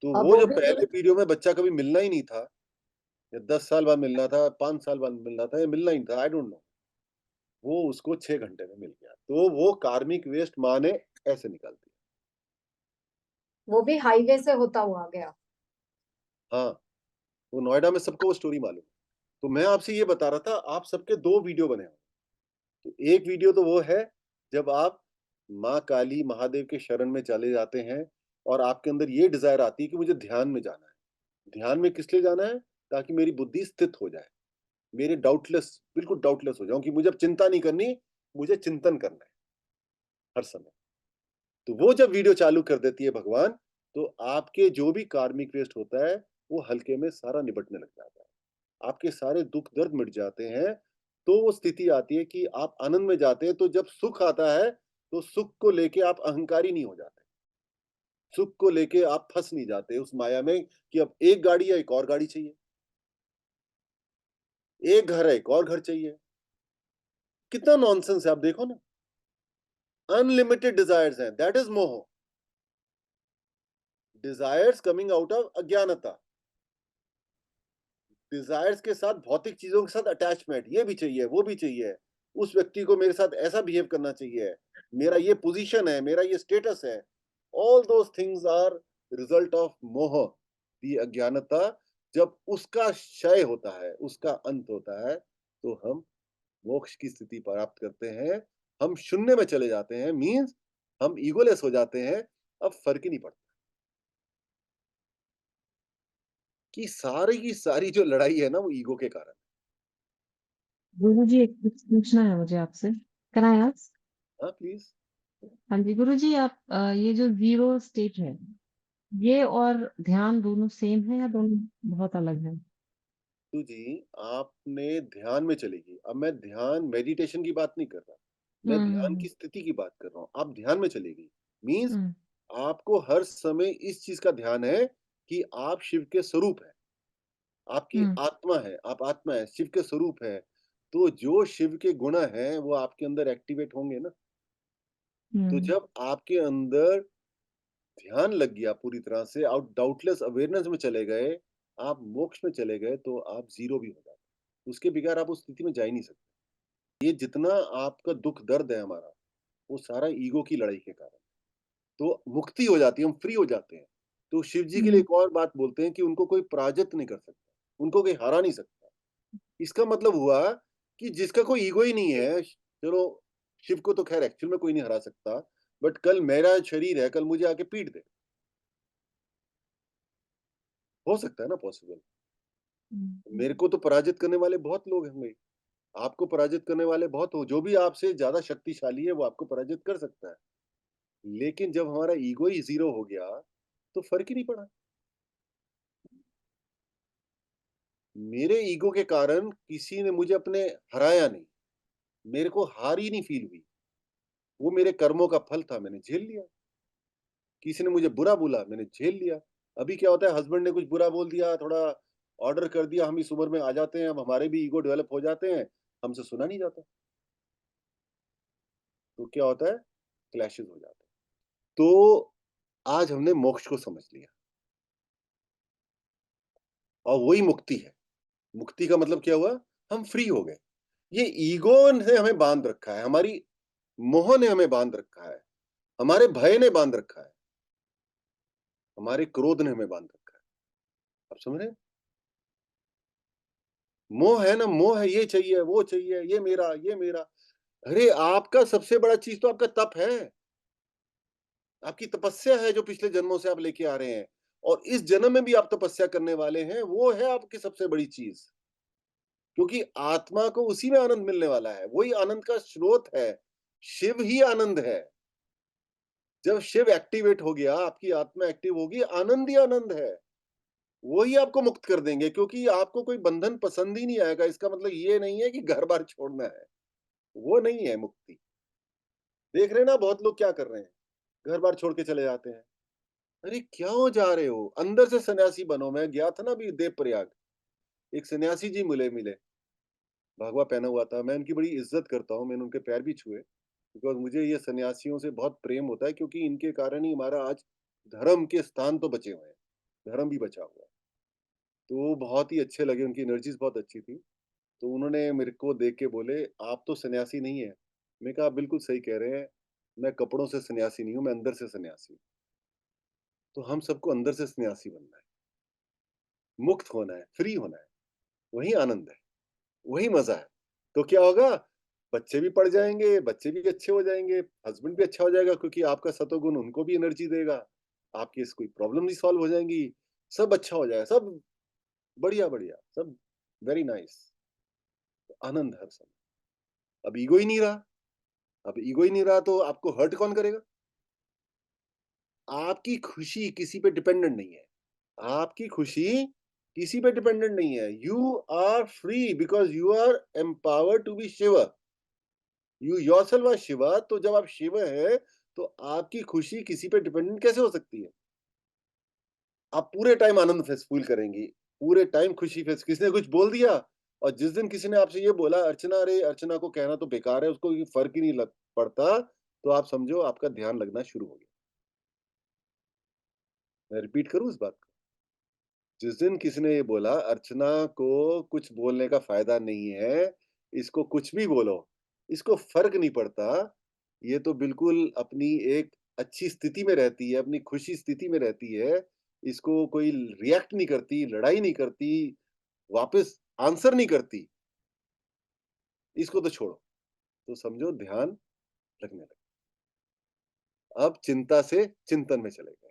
तो अब वो वो जो भी पहले वीडियो में बच्चा कभी मिलना ही नहीं था, या 10 साल बाद मिलना था, 5 साल बाद मिलना था या मिलना ही नहीं था, आई डोंट नो। वो उसको 6 घंटे में मिल गया। तो वो कार्मिक वेस्ट माँ ने ऐसे निकाल दिया। वो भी हाईवे से होता हुआ गया। हाँ, वो नोएडा में सबको वो स्टोरी मालूम है। तो मैं आपसे ये बता रहा था, आप सबके 2 वीडियो बने हैं। तो एक वीडियो तो वो है, जब आप माँ काली, महादेव के शरण में चले जाते हैं और आपके अंदर ये डिज़ायर आती है कि मुझे ध्यान में जाना है। ध्यान में किस लिए जाना है? ताकि मेरी बुद्धि स्थित हो जाए। मेरे डाउटलेस बिल्कुल डाउटलेस हो जाऊँ कि मुझे अब चिंता नहीं करनी, मुझे चिंतन करना है, हर समय। तो वो जब वीडियो चालू कर देती है भगवान, तो आपके जो भी कार्मिक वेस्ट होता है, वो हल्के में सारा निबटने लग जाता है। आपके सारे दुःख दर्द मिट जाते हैं, तो वो स्थिति आती है कि आप आनंद में जाते हैं, तो जब सुख आता है, तो सुख को लेके आप अहंकारी नहीं हो जाते। सुख को लेके आप फँस नहीं जाते उस माया में कि अब एक गाड़ी है, एक और गाड़ी चाहिए। एक घर है, एक और घर चाहिए। कितना नॉनसेंस है आप देखो ना। अनलिमिटेड डिज़ायर्स हैं, दैट इज़ मोह। डिज़ायर्स कमिंग आउट ऑफ अज्ञानता। डिज़ायर्स के साथ भौतिक चीज़ों के साथ अटैचमेंट, ये भी चाहिए, वो भी चाहिए। उस व्यक्ति को मेरे साथ ऐसा बिहेव करना चाहिए। मेरा ये पोज़ीशन है, मेरा ये स्टेटस है। All those things are result of मोह, दी अज्ञानता। जब उसका क्षय होता है, उसका अंत होता है, तो हम मोक्ष की स्थिति प्राप्त करते हैं। हम शून्य में चले जाते हैं, मीन्स हम ईगोलेस हो जाते हैं। अब फ़र्क ही नहीं पड़ता कि सारी की सारी जो लड़ाई है ना, वो ईगो के कारण। गुरुजी एक कुछ पूछना है मुझे आपसे। Can I ask? हाँ, प्लीज़। हाँ जी गुरुजी, आप ये जो जीरो स्टेट है, ये और ध्यान दोनों सेम है या दोनों बहुत अलग है? तो जी, आपने ध्यान में चलेगी। अब मैं ध्यान मेडिटेशन की बात नहीं कर रहा। मैं ध्यान हम्म की स्थिति की बात कर रहा हूँ। आप ध्यान में चलेगी, मीन्स हम्म आपको हर समय इस चीज़ का ध्यान है कि आप शिव के स्वरूप हैं। आपकी हम्म आत्मा है, आप आत्मा हैं, शिव के स्वरूप हैं। तो जो शिव के गुण हैं, वो आपके अंदर एक्टिवेट होंगे ना। तो हम्म जब आपके अंदर ध्यान लग गया पूरी तरह से, आप डाउटलेस अवेयरनेस में चले गए, आप मोक्ष में चले गए, तो आप ज़ीरो भी हो जाते। उसके बगैर आप उस स्थिति में जा ही नहीं सकते। ये जितना आपका दुःख दर्द है हमारा, वो सारा ईगो की लड़ाई के कारण। तो मुक्ति हो जाती है, हम फ्री हो जाते हैं। तो शिव जी के लिए हम्म एक और बात बोलते हैं कि उनको कोई पराजित नहीं कर सकता, उनको कोई हरा नहीं सकता। इसका मतलब हुआ कि जिसका कोई ईगो ही नहीं है, चलो शिव को तो खैर एक्चुअल में कोई नहीं हरा सकता, बट कल मेरा शरीर है, कल मुझे आके पीट दे। हो सकता है ना पॉसिबल। मेरे को तो पराजित करने वाले बहुत लोग होंगे, आपको पराजित करने वाले बहुत हो, जो भी आपसे ज़्यादा शक्तिशाली है, वो आपको पराजित कर सकता है। लेकिन जब हमारा ईगो ही ज़ीरो हो गया, तो फ़र्क ही नहीं पड़ा। मेरे ईगो के कारण किसी ने मुझे अपने हराया नहीं, मेरे को हार ही नहीं फ़ील हुई। वो मेरे कर्मों का फल था, मैंने झेल लिया। किसी ने मुझे बुरा बोला, मैंने झेल लिया। अभी क्या होता है, हस्बैंड ने कुछ बुरा बोल दिया, थोड़ा ऑर्डर कर दिया, हम इस उम्र में आ जाते हैं, अब हमारे भी ईगो डेवलप हो जाते हैं, हमसे सुना नहीं जाता। तो क्या होता है, क्लैशेस हो जाते हैं। तो आज हमने मोक्ष को समझ लिया और वही मुक्ति है। मुक्ति का मतलब क्या हुआ, हम फ्री हो गए। ये ईगो ने हमें बांध रखा है, हमारी मोह ने हमें बांध रखा है, हमारे भय ने बांध रखा है, हमारे क्रोध ने हमें बांध रखा है। आप समझ रहे हैं? मोह है ना, मोह है, ये चाहिए, वो चाहिए, ये मेरा, ये मेरा। अरे आपका सबसे बड़ा चीज तो आपका तप है, आपकी तपस्या है जो पिछले जन्मों से आप लेके आ रहे हैं, और इस जन्म में भी आप तपस्या करने वाले हैं, वो है आपकी सबसे बड़ी चीज। क्योंकि आत्मा को उसी में आनंद मिलने वाला है, वही आनंद का स्रोत है, शिव ही आनंद है। जब शिव एक्टिवेट हो गया, आपकी आत्मा एक्टिव होगी, आनंद ही आनंद है, वही आपको मुक्त कर देंगे। क्योंकि आपको कोई बंधन पसंद ही नहीं आएगा। इसका मतलब ये नहीं है कि घर बार छोड़ना है, वो नहीं है मुक्ति। देख रहे हैं ना बहुत लोग क्या कर रहे हैं, घर बार छोड़ के चले जाते हैं। अरे क्यों जा रहे हो, अंदर से सन्यासी बनो। मैं गया था ना अभी देवप्रयाग, एक सन्यासी जी मिले, भगवा पहना हुआ था। मैं उनकी बड़ी इज्जत करता हूँ, मैंने उनके पैर भी छुए, बिकॉज मुझे ये सन्यासियों से बहुत प्रेम होता है, क्योंकि इनके कारण ही हमारा आज धर्म के स्थान तो बचे हुए हैं, धर्म भी बचा हुआ है। तो बहुत ही अच्छे लगे, उनकी एनर्जीज बहुत अच्छी थी। तो उन्होंने मेरे को देख के बोले, आप तो सन्यासी नहीं है। मैं कहा, बिल्कुल सही कह रहे हैं, मैं कपड़ों से सन्यासी नहीं हूँ, मैं अंदर से सन्यासी हूँ। तो हम सबको अंदर से सन्यासी बनना है, मुक्त होना है, फ्री होना है, वही आनंद है, वही मजा है। तो क्या होगा, बच्चे भी पढ़ जाएंगे, बच्चे भी अच्छे हो जाएंगे, हस्बैंड भी अच्छा हो जाएगा, क्योंकि आपका सतोगुण उनको भी एनर्जी देगा, आपकी कोई प्रॉब्लम भी सॉल्व हो जाएंगी, सब अच्छा हो जाएगा, सब बढ़िया बढ़िया, सब वेरी नाइस। आनंद हर समय। अब ईगो ही नहीं रहा, अब ईगो ही नहीं रहा तो आपको हर्ट कौन करेगा? आपकी खुशी किसी पे डिपेंडेंट नहीं है, आपकी खुशी किसी पे डिपेंडेंट नहीं है। You are free because you are empowered to be Shiv. You yourself are Shiva. तो जब आप शिव है तो आपकी खुशी किसी पे डिपेंडेंट कैसे हो सकती है? आप पूरे टाइम आनंद फील करेंगी, पूरे टाइम खुशी फेस। किसी ने कुछ बोल दिया, और जिस दिन किसी ने आपसे ये बोला, अर्चना, अरे अर्चना को कहना तो बेकार है, उसको फर्क ही नहीं लग पड़ता, तो आप समझो आपका ध्यान लगना शुरू हो गया। मैं रिपीट करूं इस बात को, जिस दिन किसी ने ये बोला, अर्चना को कुछ बोलने का फायदा नहीं है, इसको कुछ भी बोलो, इसको फर्क नहीं पड़ता, ये तो बिल्कुल अपनी एक अच्छी स्थिति में रहती है, अपनी खुशी स्थिति में रहती है, इसको कोई रिएक्ट नहीं करती, लड़ाई नहीं करती, वापस आंसर नहीं करती, इसको तो छोड़ो। तो समझो ध्यान लगने लगा। अब चिंता से चिंतन में चले गए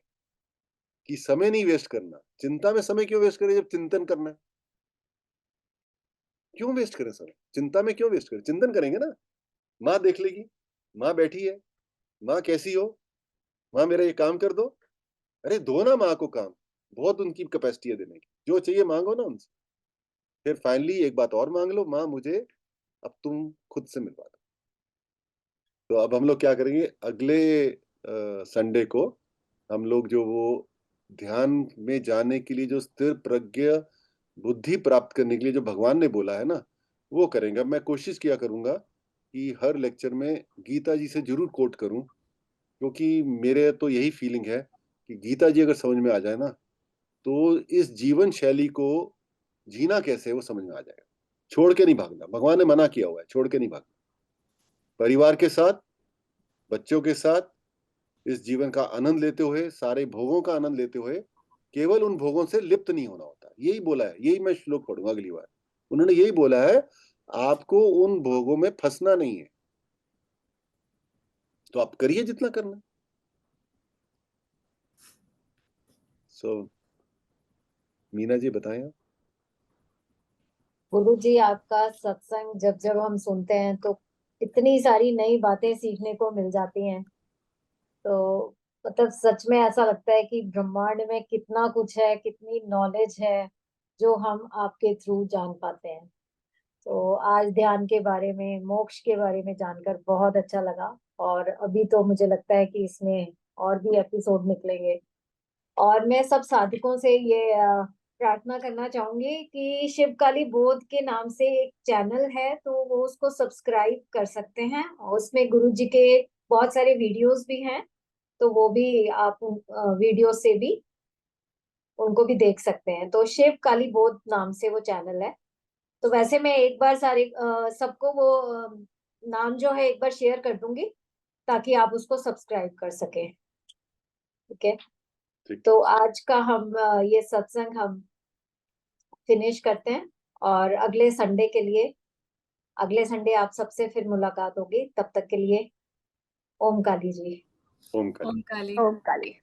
कि समय नहीं वेस्ट करना। चिंता में समय क्यों वेस्ट करें जब चिंतन करना है? क्यों वेस्ट करें समय? चिंता में क्यों वेस्ट करें? चिंतन करेंगे ना, माँ देख लेगी, माँ बैठी है, माँ कैसी हो, माँ मेरा ये काम कर दो। अरे दो ना माँ को काम, बहुत उनकी कैपेसिटी है देने की, जो चाहिए मांगो ना उनसे। फिर फाइनली एक बात और मांग लो, माँ मुझे अब तुम खुद से मिलवा दो। तो अब हम लोग क्या करेंगे, अगले संडे को हम लोग जो वो ध्यान में जाने के लिए जो स्थिर प्रज्ञ बुद्धि प्राप्त करने के लिए जो भगवान ने बोला है ना, वो करेंगे। मैं कोशिश किया करूंगा कि हर लेक्चर में गीता जी से जरूर कोट करूं, क्योंकि मेरे तो यही फीलिंग है कि गीता जी अगर समझ में आ जाए ना, तो इस जीवन शैली को जीना कैसे है वो समझ में आ जाएगा। छोड़ के नहीं भागना, भगवान ने मना किया हुआ है, छोड़ के नहीं भागना। परिवार के साथ, बच्चों के साथ इस जीवन का आनंद लेते हुए, सारे भोगों का आनंद लेते हुए, केवल उन भोगों से लिप्त नहीं होना होता। यही बोला है, यही मैं श्लोक पढ़ूंगा अगली बार। उन्होंने यही बोला है, आपको उन भोगों में फंसना नहीं है। तो आप करिए जितना करना। मीना जी बताएं आप। गुरु जी, आपका सत्संग जब जब हम सुनते हैं तो इतनी सारी नई बातें सीखने को मिल जाती हैं। तो मतलब सच में ऐसा लगता है कि ब्रह्मांड में कितना कुछ है, कितनी नॉलेज है जो हम आपके थ्रू जान पाते हैं। तो आज ध्यान के बारे में, मोक्ष के बारे में जानकर बहुत अच्छा लगा। और अभी तो मुझे लगता है कि इसमें और भी एपिसोड निकलेंगे। और मैं सब साधकों से ये प्रार्थना करना चाहूंगी कि शिव काली बोध के नाम से एक चैनल है, तो वो उसको सब्सक्राइब कर सकते हैं, और उसमें गुरु जी के बहुत सारे वीडियोस भी हैं, तो वो भी आप वीडियो से भी उनको भी देख सकते हैं। तो शिव काली बोध नाम से वो चैनल है। तो वैसे मैं एक बार सारे सबको वो नाम जो है एक बार शेयर कर दूंगी, ताकि आप उसको सब्सक्राइब कर सकें। ठीक है, ठीक। तो आज का हम ये सत्संग हम फिनिश करते हैं, और अगले संडे आप सबसे फिर मुलाकात होगी। तब तक के लिए ओम काली जी। ओम काली। ओम काली।